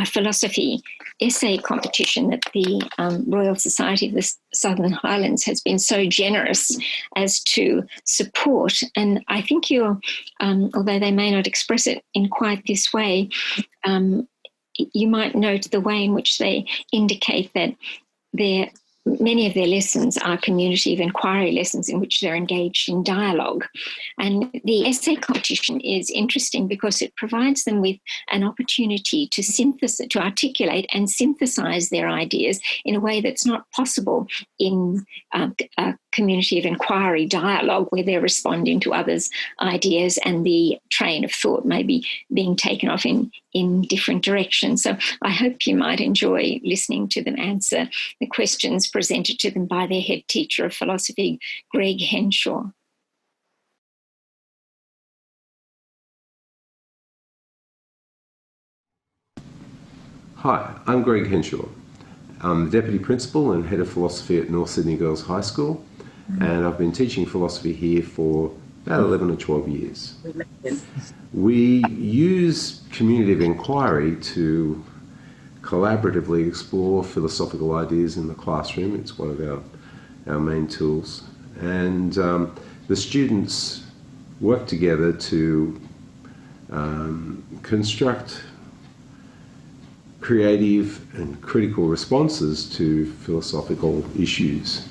philosophy essay competition that the Royal Society of the Southern Highlands has been so generous as to support. And I think you're, although they may not express it in quite this way, you might note the way in which they indicate that many of their lessons are community of inquiry lessons in which they're engaged in dialogue. And the essay competition is interesting because it provides them with an opportunity to articulate and synthesize their ideas in a way that's not possible in a community of inquiry dialogue where they're responding to others' ideas and the train of thought may be being taken off in different directions. So I hope you might enjoy listening to them answer the questions presented to them by their head teacher of philosophy, Greg Henshaw. Hi, I'm Greg Henshaw. I'm the Deputy Principal and Head of Philosophy at North Sydney Girls High School, and I've been teaching philosophy here for about 11 or 12 years. We use community of inquiry to collaboratively explore philosophical ideas in the classroom. It's one of our main tools. And the students work together to construct creative and critical responses to philosophical issues.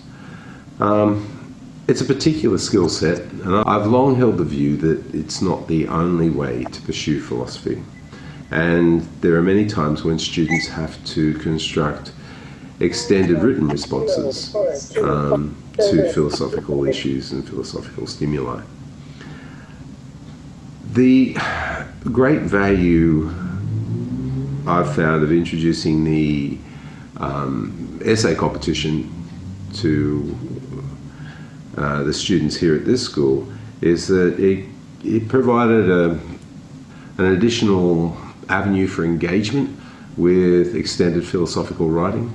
It's a particular skill set, and I've long held the view that it's not the only way to pursue philosophy. And there are many times when students have to construct extended written responses to philosophical issues and philosophical stimuli. The great value I've found of introducing the essay competition to the students here at this school is that it provided an additional avenue for engagement with extended philosophical writing,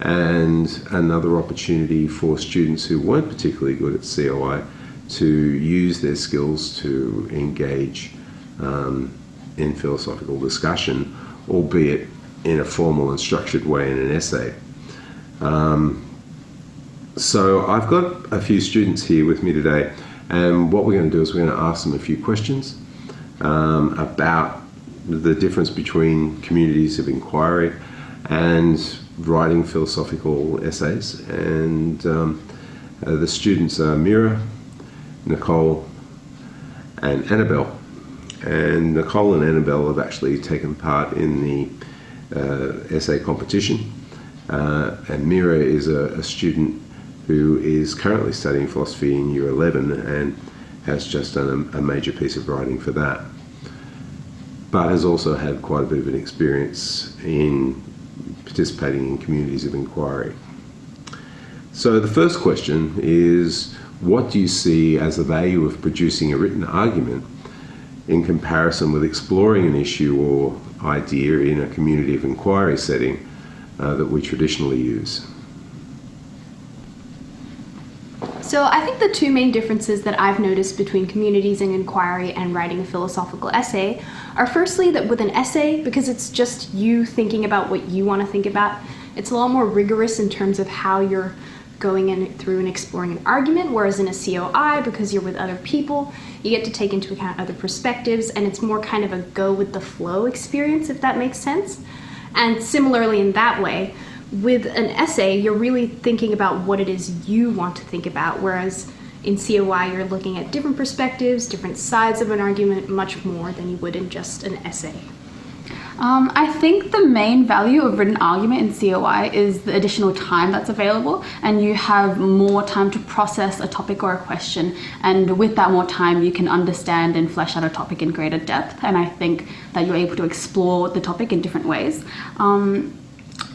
and another opportunity for students who weren't particularly good at COI to use their skills to engage in philosophical discussion, albeit in a formal and structured way in an essay. So I've got a few students here with me today, and what we're going to do is we're going to ask them a few questions about the difference between communities of inquiry and writing philosophical essays. And the students are Mira, Nicole, and Annabelle. And Nicole and Annabelle have actually taken part in the essay competition. And Mira is a student who is currently studying philosophy in Year 11 and has just done a major piece of writing for that, but has also had quite a bit of an experience in participating in communities of inquiry. So the first question is, what do you see as the value of producing a written argument in comparison with exploring an issue or idea in a community of inquiry setting that we traditionally use? So I think the two main differences that I've noticed between communities in inquiry and writing a philosophical essay are, firstly, that with an essay, because it's just you thinking about what you want to think about, it's a lot more rigorous in terms of how you're going in through and exploring an argument, whereas in a COI, because you're with other people, you get to take into account other perspectives, and it's more kind of a go with the flow experience, if that makes sense. And similarly in that way, with an essay, you're really thinking about what it is you want to think about, whereas in COI, you're looking at different perspectives, different sides of an argument, much more than you would in just an essay. I think the main value of written argument in COI is the additional time that's available, and you have more time to process a topic or a question, and with that more time you can understand and flesh out a topic in greater depth, and I think that you're able to explore the topic in different ways.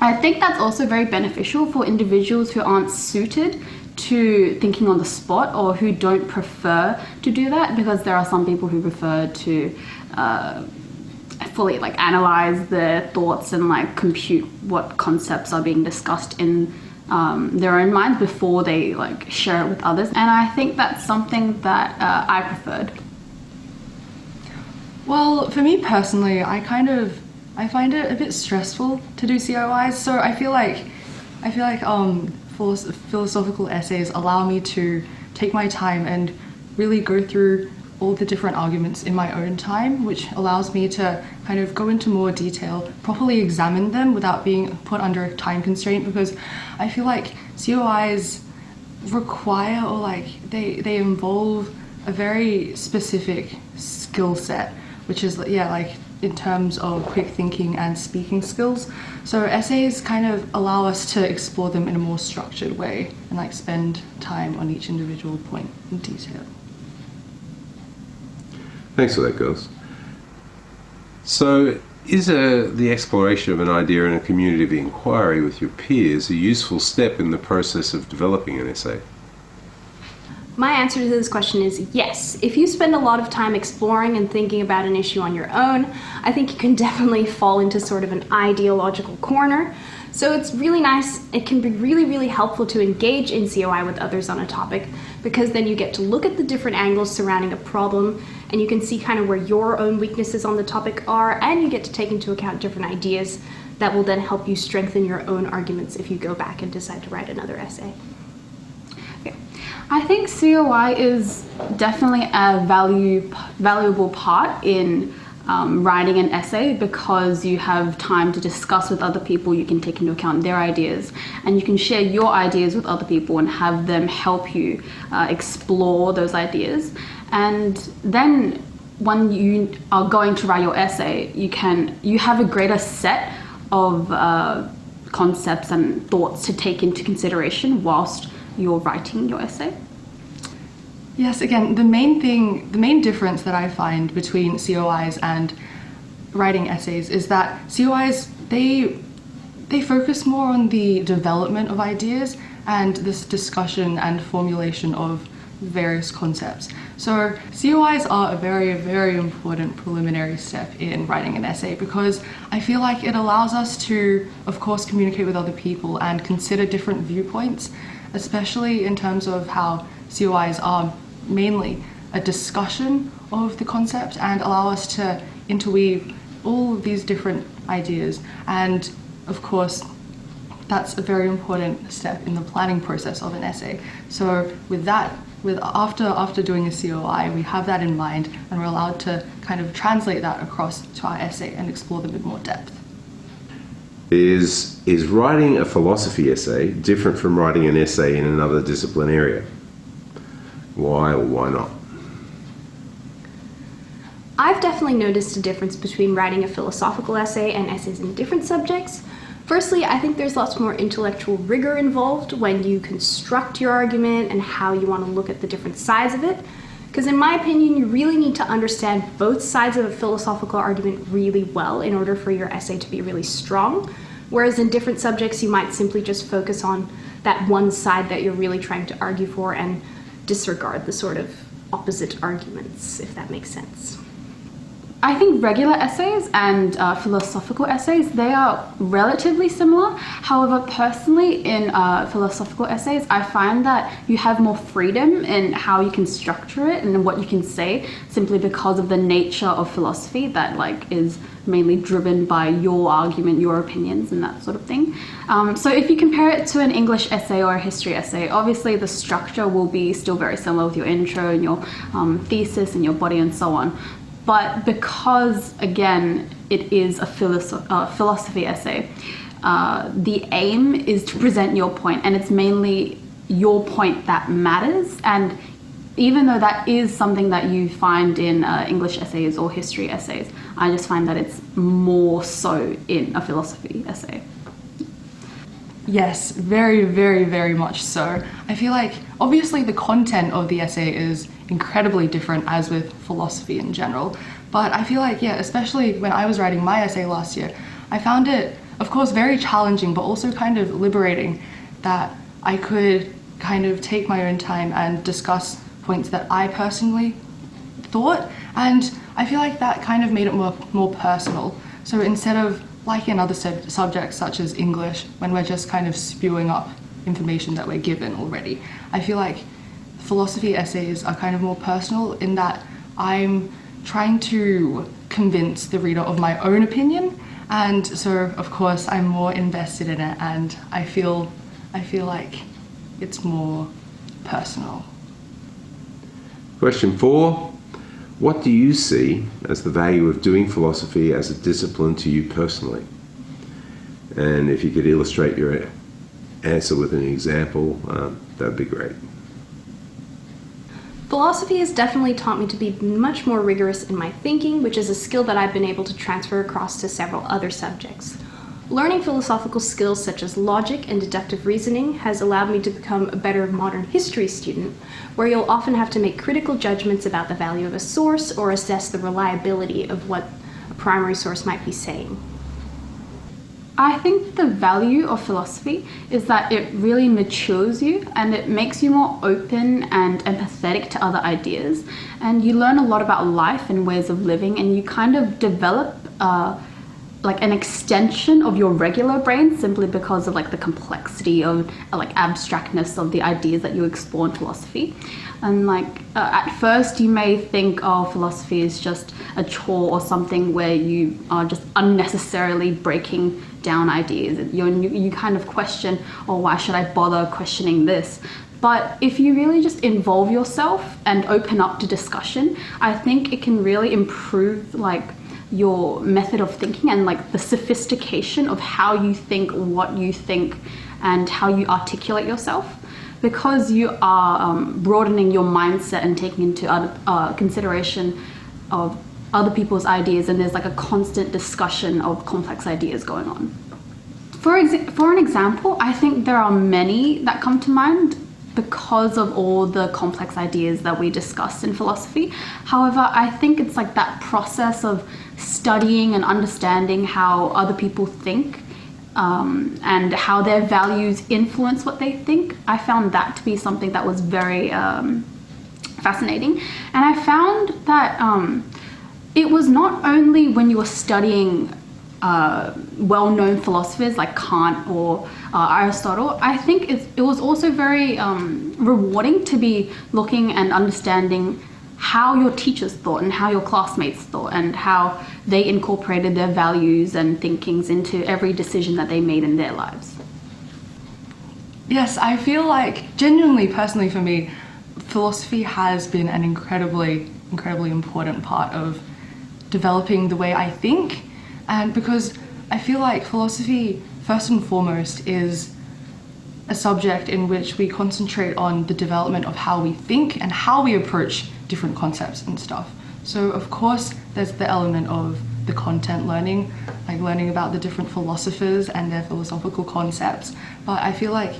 I think that's also very beneficial for individuals who aren't suited to thinking on the spot or who don't prefer to do that, because there are some people who prefer to fully analyze their thoughts and compute what concepts are being discussed in their own minds before they share it with others, and I think that's something that I preferred. Well, for me personally, I find it a bit stressful to do COIs, so I feel like philosophical essays allow me to take my time and really go through all the different arguments in my own time, which allows me to kind of go into more detail, properly examine them without being put under a time constraint, because I feel like COIs require, or they involve a very specific skill set, which is in terms of quick thinking and speaking skills. So essays kind of allow us to explore them in a more structured way and spend time on each individual point in detail. Thanks for that, girls. So is the exploration of an idea in a community of inquiry with your peers a useful step in the process of developing an essay? My answer to this question is yes. If you spend a lot of time exploring and thinking about an issue on your own, I think you can definitely fall into sort of an ideological corner. So it's really nice, it can be really, really helpful to engage in COI with others on a topic, because then you get to look at the different angles surrounding a problem, and you can see kind of where your own weaknesses on the topic are, and you get to take into account different ideas that will then help you strengthen your own arguments if you go back and decide to write another essay. I think COI is definitely a valuable part in writing an essay, because you have time to discuss with other people, you can take into account their ideas, and you can share your ideas with other people and have them help you explore those ideas. And then when you are going to write your essay, you have a greater set of concepts and thoughts to take into consideration whilst you're writing your essay. Yes, again, the main difference that I find between COIs and writing essays is that COIs, they focus more on the development of ideas and this discussion and formulation of various concepts. So COIs are a very, very important preliminary step in writing an essay, because I feel like it allows us to, of course, communicate with other people and consider different viewpoints, especially in terms of how COIs are mainly a discussion of the concept and allow us to interweave all of these different ideas. And of course, that's a very important step in the planning process of an essay. So with that, after doing a COI, we have that in mind, and we're allowed to kind of translate that across to our essay and explore them in more depth. Is writing a philosophy essay different from writing an essay in another discipline area? Why or why not? I've definitely noticed a difference between writing a philosophical essay and essays in different subjects. Firstly, I think there's lots more intellectual rigor involved when you construct your argument and how you want to look at the different sides of it. Because in my opinion, you really need to understand both sides of a philosophical argument really well in order for your essay to be really strong. Whereas in different subjects, you might simply just focus on that one side that you're really trying to argue for and disregard the sort of opposite arguments, if that makes sense. I think regular essays and philosophical essays, they are relatively similar. However, personally in philosophical essays, I find that you have more freedom in how you can structure it and what you can say, simply because of the nature of philosophy that is mainly driven by your argument, your opinions and that sort of thing. So if you compare it to an English essay or a history essay, obviously the structure will be still very similar with your intro and your thesis and your body and so on. But because, again, it is a philosophy essay, the aim is to present your point, and it's mainly your point that matters. And even though that is something that you find in English essays or history essays, I just find that it's more so in a philosophy essay. Yes, very, very, very much so. I feel like obviously the content of the essay is incredibly different as with philosophy in general, but I feel like, especially when I was writing my essay last year, I found it, of course, very challenging, but also kind of liberating that I could kind of take my own time and discuss points that I personally thought, and I feel like that kind of made it more personal. So instead of like in other subjects such as English, when we're just kind of spewing up information that we're given already, I feel like philosophy essays are kind of more personal in that I'm trying to convince the reader of my own opinion, and so of course I'm more invested in it, and I feel like it's more personal. Question 4. What do you see as the value of doing philosophy as a discipline to you personally? And if you could illustrate your answer with an example, that would be great. Philosophy has definitely taught me to be much more rigorous in my thinking, which is a skill that I've been able to transfer across to several other subjects. Learning philosophical skills such as logic and deductive reasoning has allowed me to become a better modern history student, where you'll often have to make critical judgments about the value of a source or assess the reliability of what a primary source might be saying. I think the value of philosophy is that it really matures you and it makes you more open and empathetic to other ideas, and you learn a lot about life and ways of living, and you kind of develop an extension of your regular brain simply because of the complexity of abstractness of the ideas that you explore in philosophy. And at first you may think, philosophy is just a chore or something where you are just unnecessarily breaking down ideas. You kind of question, why should I bother questioning this? But if you really just involve yourself and open up to discussion, I think it can really improve your method of thinking and the sophistication of how you think, what you think, and how you articulate yourself, because you are broadening your mindset and taking into consideration of other people's ideas, and there's a constant discussion of complex ideas going on. For an example, I think there are many that come to mind because of all the complex ideas that we discuss in philosophy. However, I think it's that process of studying and understanding how other people think and how their values influence what they think. I found that to be something that was very fascinating. And I found that it was not only when you were studying well-known philosophers like Kant or Aristotle. I think it was also very rewarding to be looking and understanding how your teachers thought and how your classmates thought and how they incorporated their values and thinkings into every decision that they made in their lives. Yes, I feel like, genuinely, personally for me, philosophy has been an incredibly important part of developing the way I think, and because I feel like philosophy, first and foremost, is a subject in which we concentrate on the development of how we think and how we approach different concepts and stuff. So of course there's the element of the content learning, like learning about the different philosophers and their philosophical concepts, but I feel like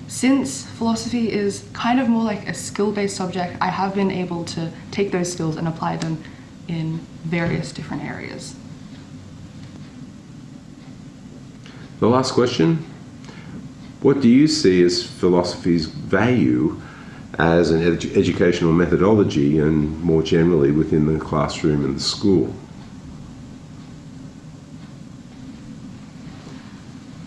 since philosophy is kind of more like a skill-based subject, I have been able to take those skills and apply them in various different areas. The last question, what do you see as philosophy's value as an educational methodology and more generally within the classroom and the school?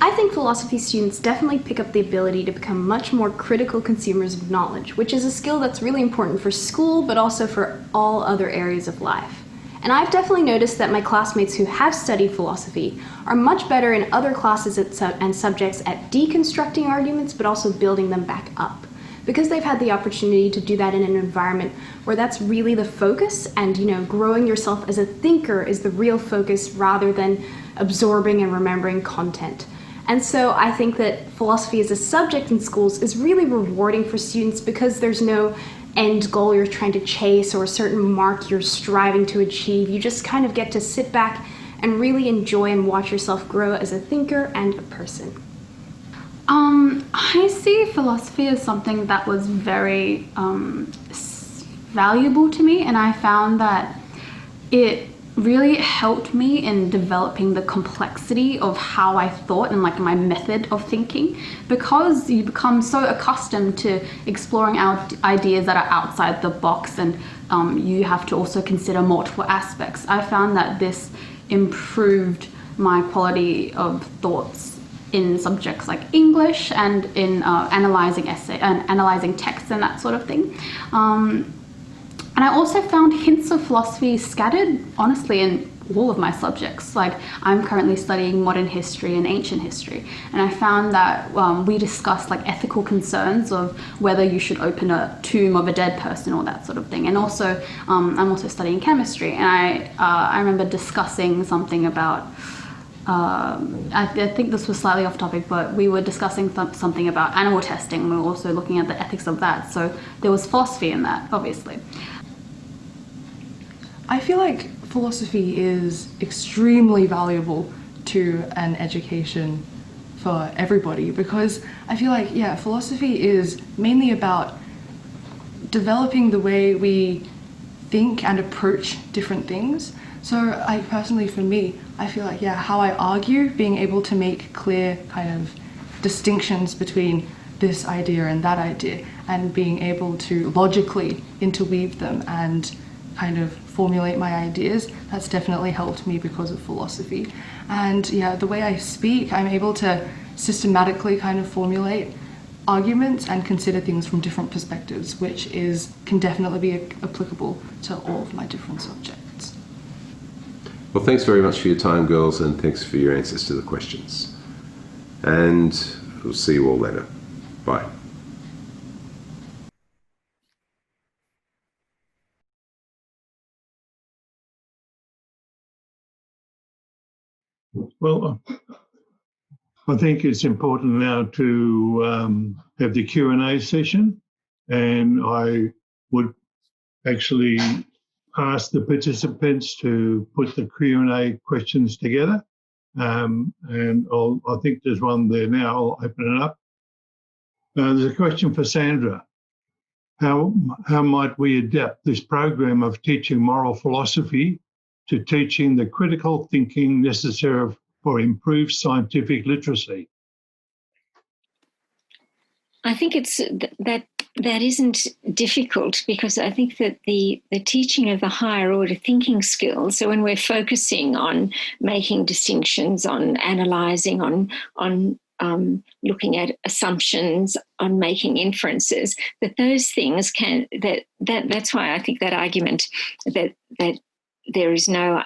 I think philosophy students definitely pick up the ability to become much more critical consumers of knowledge, which is a skill that's really important for school, but also for all other areas of life. And I've definitely noticed that my classmates who have studied philosophy are much better in other classes and subjects at deconstructing arguments, but also building them back up, because they've had the opportunity to do that in an environment where that's really the focus, and growing yourself as a thinker is the real focus rather than absorbing and remembering content. And so I think that philosophy as a subject in schools is really rewarding for students because there's no end goal you're trying to chase or a certain mark you're striving to achieve. You just kind of get to sit back and really enjoy and watch yourself grow as a thinker and a person. I see philosophy as something that was very valuable to me, and I found that it really helped me in developing the complexity of how I thought and like my method of thinking, because you become so accustomed to exploring out ideas that are outside the box, and you have to also consider multiple aspects. I found that this improved my quality of thoughts in subjects like English and in analyzing essay and analyzing texts and that sort of thing. And I also found hints of philosophy scattered, honestly, in all of my subjects. Like, I'm currently studying modern history and ancient history, and I found that we discussed like ethical concerns of whether you should open a tomb of a dead person or that sort of thing. And also, I'm also studying chemistry, and I remember discussing something about, I think this was slightly off topic, but we were discussing something about animal testing. We were also looking at the ethics of that. So there was philosophy in that, obviously. I feel like philosophy is extremely valuable to an education for everybody, because I feel like, yeah, philosophy is mainly about developing the way we think and approach different things. So like personally for me, I feel like, yeah, how I argue, being able to make clear kind of distinctions between this idea and that idea, and being able to logically interweave them and kind of formulate my ideas, that's definitely helped me because of philosophy. And yeah, the way I speak, I'm able to systematically kind of formulate arguments and consider things from different perspectives, which can definitely be applicable to all of my different subjects. Well, thanks very much for your time, girls, and thanks for your answers to the questions. And we'll see you all later. Bye. Well, I think it's important now to have the Q&A session, and I would actually ask the participants to put the Q&A questions together. And I think there's one there now. I'll open it up. There's a question for Sandra. How might we adapt this program of teaching moral philosophy to teaching the critical thinking necessary for improved scientific literacy? I think it's that isn't difficult, because I think that the teaching of the higher order thinking skills, so when we're focusing on making distinctions, on analysing, on looking at assumptions, on making inferences, that those things that's why I think that argument that there is no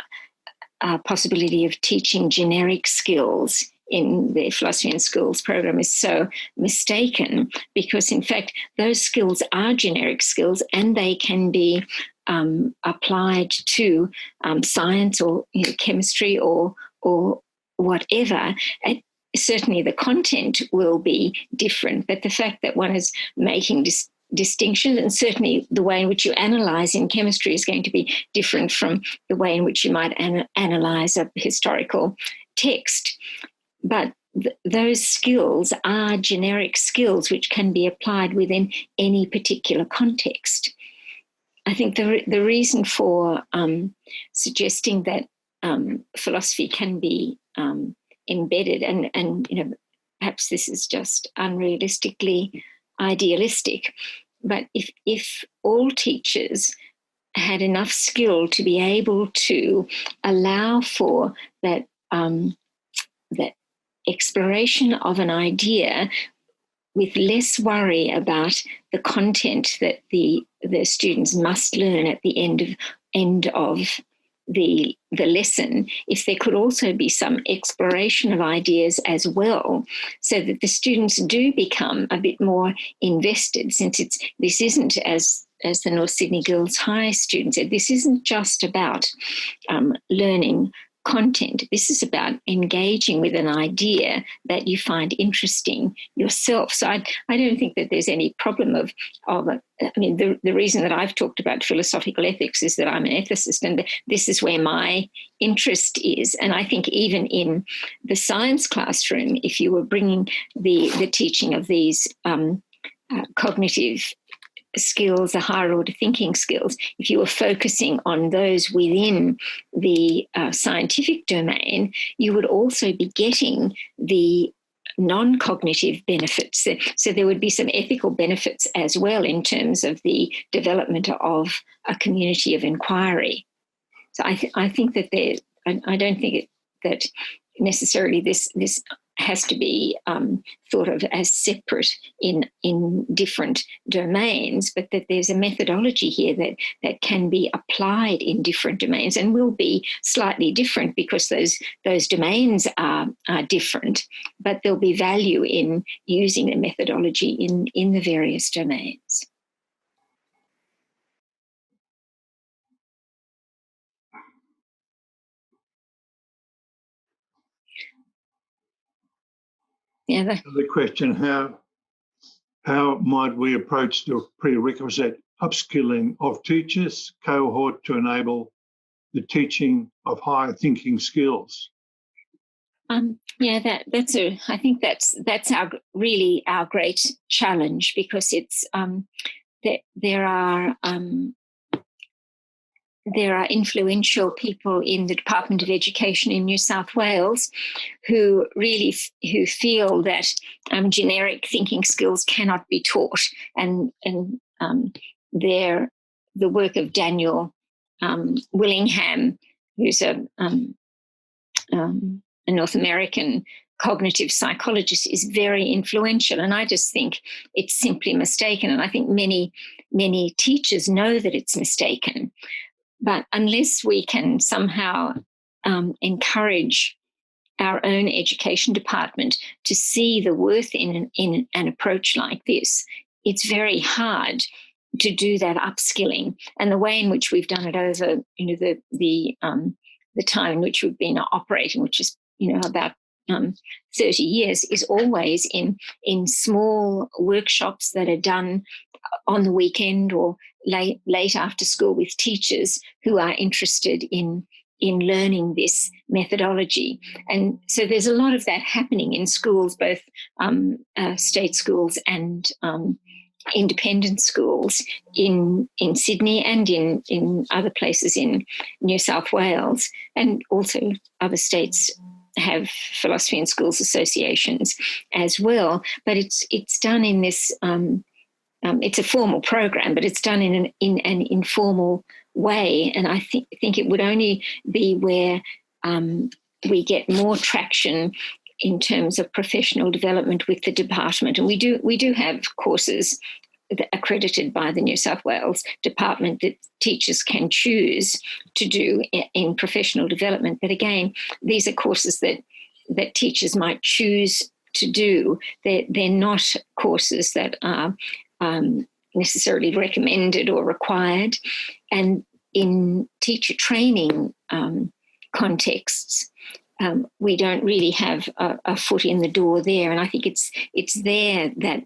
possibility of teaching generic skills in the philosophy in schools program is so mistaken, because in fact those skills are generic skills and they can be applied to science or chemistry or whatever. And certainly the content will be different, but the fact that one is making distinctions, and certainly the way in which you analyse in chemistry is going to be different from the way in which you might analyse a historical text. But those skills are generic skills which can be applied within any particular context. I think the reason for suggesting that philosophy can be embedded, and perhaps this is just unrealistically idealistic, but if all teachers had enough skill to be able to allow for that that exploration of an idea with less worry about the content that the students must learn at the end of the lesson, if there could also be some exploration of ideas as well, so that the students do become a bit more invested, since this isn't, as the North Sydney Girls High student said, this isn't just about learning content. This is about engaging with an idea that you find interesting yourself. So I don't think that there's any problem of the reason that I've talked about philosophical ethics is that I'm an ethicist, and this is where my interest is. And I think even in the science classroom, if you were bringing the teaching of these cognitive skills, the higher order thinking skills, if you were focusing on those within the scientific domain, you would also be getting the non-cognitive benefits. So there would be some ethical benefits as well in terms of the development of a community of inquiry. So I think that I don't think that necessarily this has to be thought of as separate in different domains, but that there's a methodology here that can be applied in different domains and will be slightly different because those domains are different, but there'll be value in using the methodology in the various domains. Yeah. The question, how might we approach the prerequisite upskilling of teachers cohort to enable the teaching of higher thinking skills? I think that's our great challenge, because it's there are influential people in the Department of Education in New South Wales who feel that generic thinking skills cannot be taught, and the work of Daniel Willingham, who's a North American cognitive psychologist, is very influential, and I just think it's simply mistaken, and I think many teachers know that it's mistaken. But unless we can somehow encourage our own education department to see the worth in an approach like this, it's very hard to do that upskilling. And the way in which we've done it over the time in which we've been operating, which is about 30 years, is always in small workshops that are done on the weekend or late after school with teachers who are interested in learning this methodology. And so there's a lot of that happening in schools, both state schools and independent schools in Sydney and in other places in New South Wales, and also other states have philosophy in schools associations as well. But it's done in this. It's a formal program, but it's done in an informal way, and I think it would only be where we get more traction in terms of professional development with the department. And we do have courses accredited by the New South Wales Department that teachers can choose to do in professional development. But again, these are courses that teachers might choose to do. They're not courses that are necessarily recommended or required. And in teacher training contexts, we don't really have a foot in the door there. And I think it's there that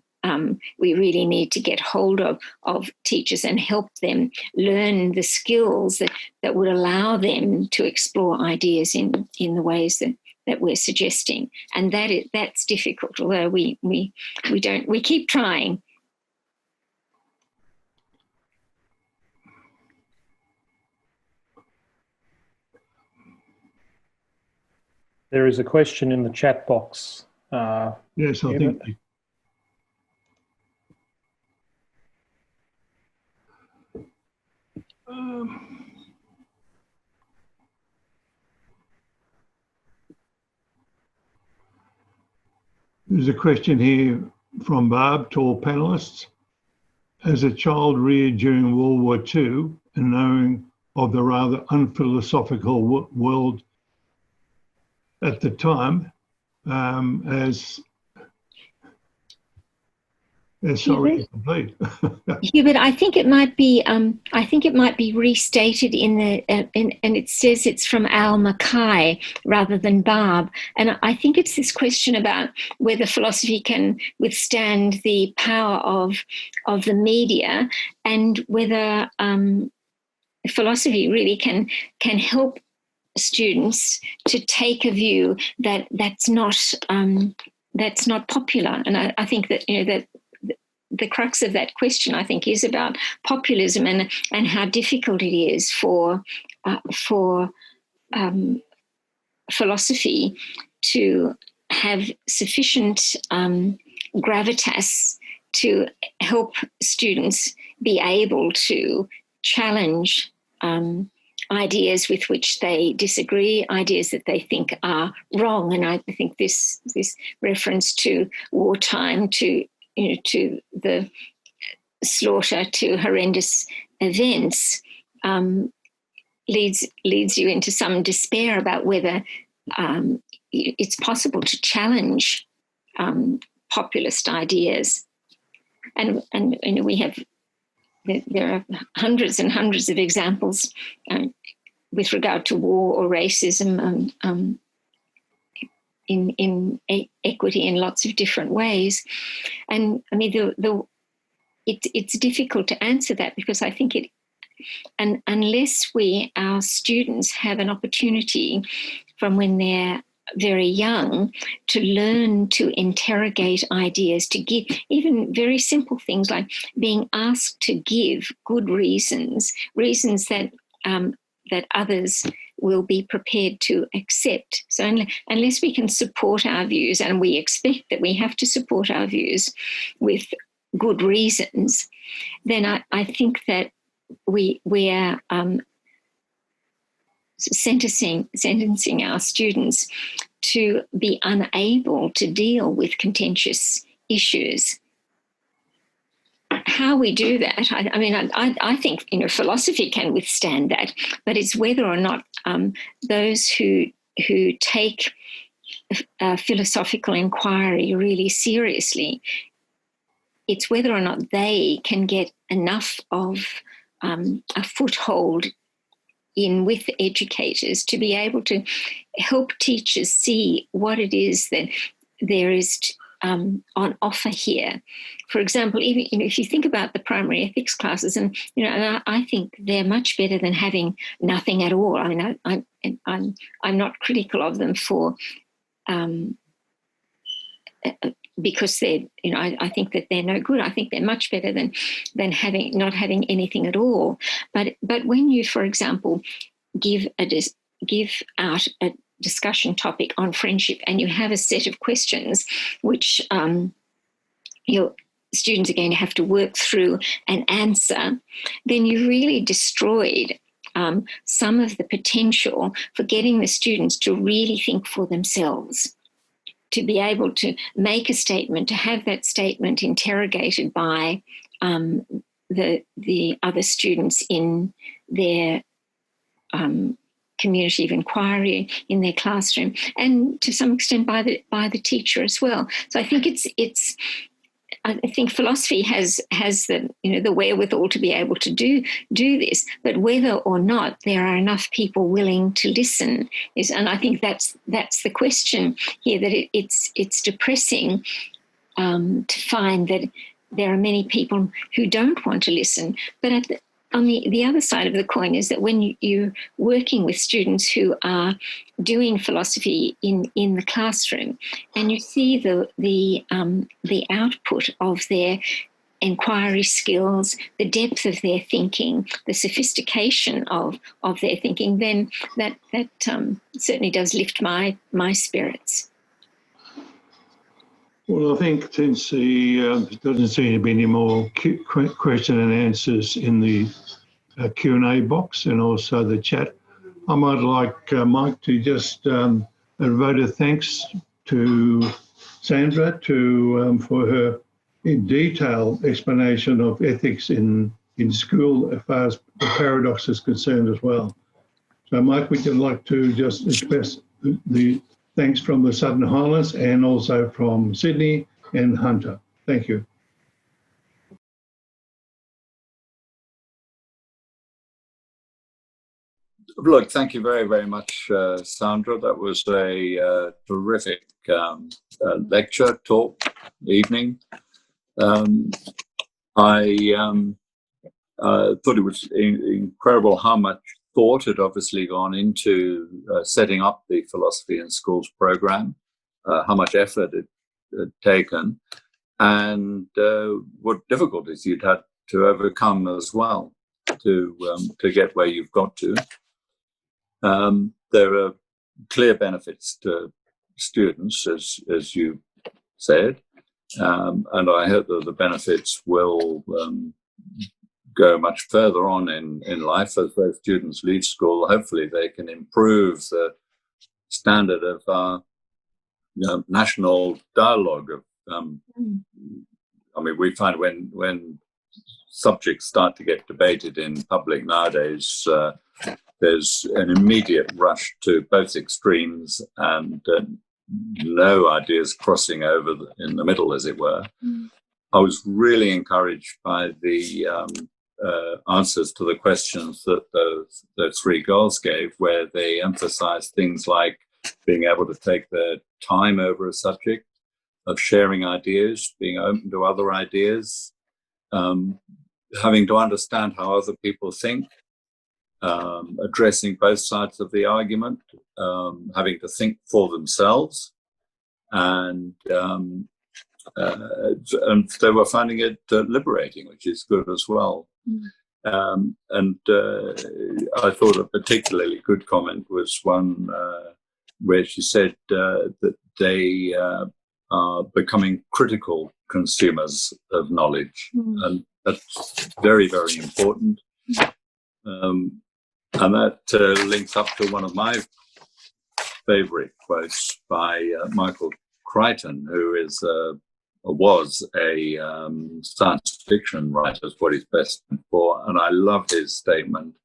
we really need to get hold of teachers and help them learn the skills that would allow them to explore ideas in the ways that we're suggesting. And that's difficult, although we keep trying. There is a question in the chat box. Yes, I think. There's a question here from Barb to all panelists. As a child reared during World War II and knowing of the rather unphilosophical world at the time, sorry to complete. Hubert, I think it might be restated in the and it says it's from Al Mackay rather than Barb, and I think it's this question about whether philosophy can withstand the power of the media, and whether philosophy really can help students to take a view that's not popular. And I think that that the crux of that question, I think, is about populism and how difficult it is for philosophy to have sufficient gravitas to help students be able to challenge ideas with which they disagree, ideas that they think are wrong. And I think this reference to wartime, to the slaughter, to horrendous events, leads you into some despair about whether it's possible to challenge populist ideas. And we have. There are hundreds and hundreds of examples with regard to war or racism in equity in lots of different ways. And I mean, it's difficult to answer that, because I think unless our students have an opportunity from when they're very young to learn to interrogate ideas, to give even very simple things like being asked to give good reasons that others will be prepared to accept. So unless we can support our views, and we expect that we have to support our views with good reasons, then I think that we are sentencing our students to be unable to deal with contentious issues. How we do that, I think philosophy can withstand that, but it's whether or not those who take philosophical inquiry really seriously, it's whether or not they can get enough of a foothold with educators to be able to help teachers see what it is that there is on offer here. For example, even if you think about the primary ethics classes, and I think they're much better than having nothing at all. I mean, I'm not critical of them for because they're I think that they're no good. I think they're much better than not having anything at all. But when you, for example, give out a discussion topic on friendship, and you have a set of questions which your students are going to have to work through and answer, then you really destroyed some of the potential for getting the students to really think for themselves. to be able to make a statement, to have that statement interrogated by the other students in their community of inquiry in their classroom, and to some extent by the teacher as well. So I think I think philosophy has the the wherewithal to be able to do this, but whether or not there are enough people willing to listen is, and I think that's the question here. That it's depressing to find that there are many people who don't want to listen. But on the other side of the coin is that when you're working with students who are doing philosophy in the classroom, and you see the output of their inquiry skills, the depth of their thinking, the sophistication of their thinking, then that certainly does lift my spirits. Well, I think since there doesn't seem to be any more question and answers in the Q&A box and also the chat, I might like Mike to just a vote of thanks to Sandra for her detailed explanation of ethics in school as far as the paradox is concerned as well. So, Mike, would you like to just express the thanks from the Southern Highlands and also from Sydney and Hunter? Thank you. Look, thank you very, very much, Sandra. That was a terrific lecture, talk, evening. I thought it was incredible how much thought had obviously gone into setting up the Philosophy in Schools program, how much effort it had taken, and what difficulties you'd had to overcome as well to get where you've got to. There are clear benefits to students, as you said, and I hope that the benefits will go much further on in life as those students leave school. Hopefully they can improve the standard of our national dialogue. I mean, we find when subjects start to get debated in public nowadays, there's an immediate rush to both extremes and no ideas crossing over in the middle, as it were. I was really encouraged by the answers to the questions that those three girls gave, where they emphasized things like being able to take their time over a subject, of sharing ideas, being open to other ideas, having to understand how other people think, addressing both sides of the argument, having to think for themselves, and they were finding it liberating, which is good as well. And I thought a particularly good comment was one where she said that they are becoming critical consumers of knowledge, and that's very, very important. And that links up to one of my favourite quotes by Michael Crichton, who was a science fiction writer, is what he's best known for. And I love his statement,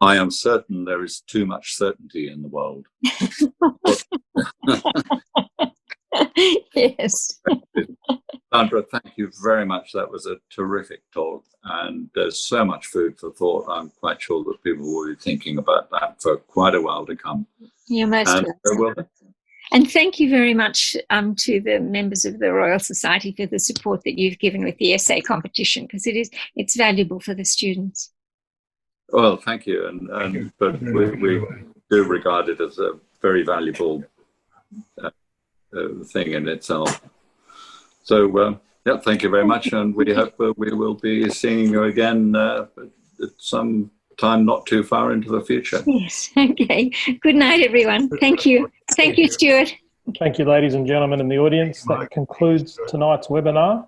"I am certain there is too much certainty in the world." Yes. Sandra, thank you very much. That was a terrific talk, and there's so much food for thought. I'm quite sure that people will be thinking about that for quite a while to come. You're most welcome. And thank you very much to the members of the Royal Society for the support that you've given with the essay competition, because it's valuable for the students. Well, thank you, but we do regard it as a very valuable thing in itself. So, yeah, thank you very much, and we hope we will be seeing you again at some time not too far into the future. Yes, okay. Good night, everyone. Thank you. Thank you, Stuart. Thank you, ladies and gentlemen in the audience. That concludes tonight's webinar.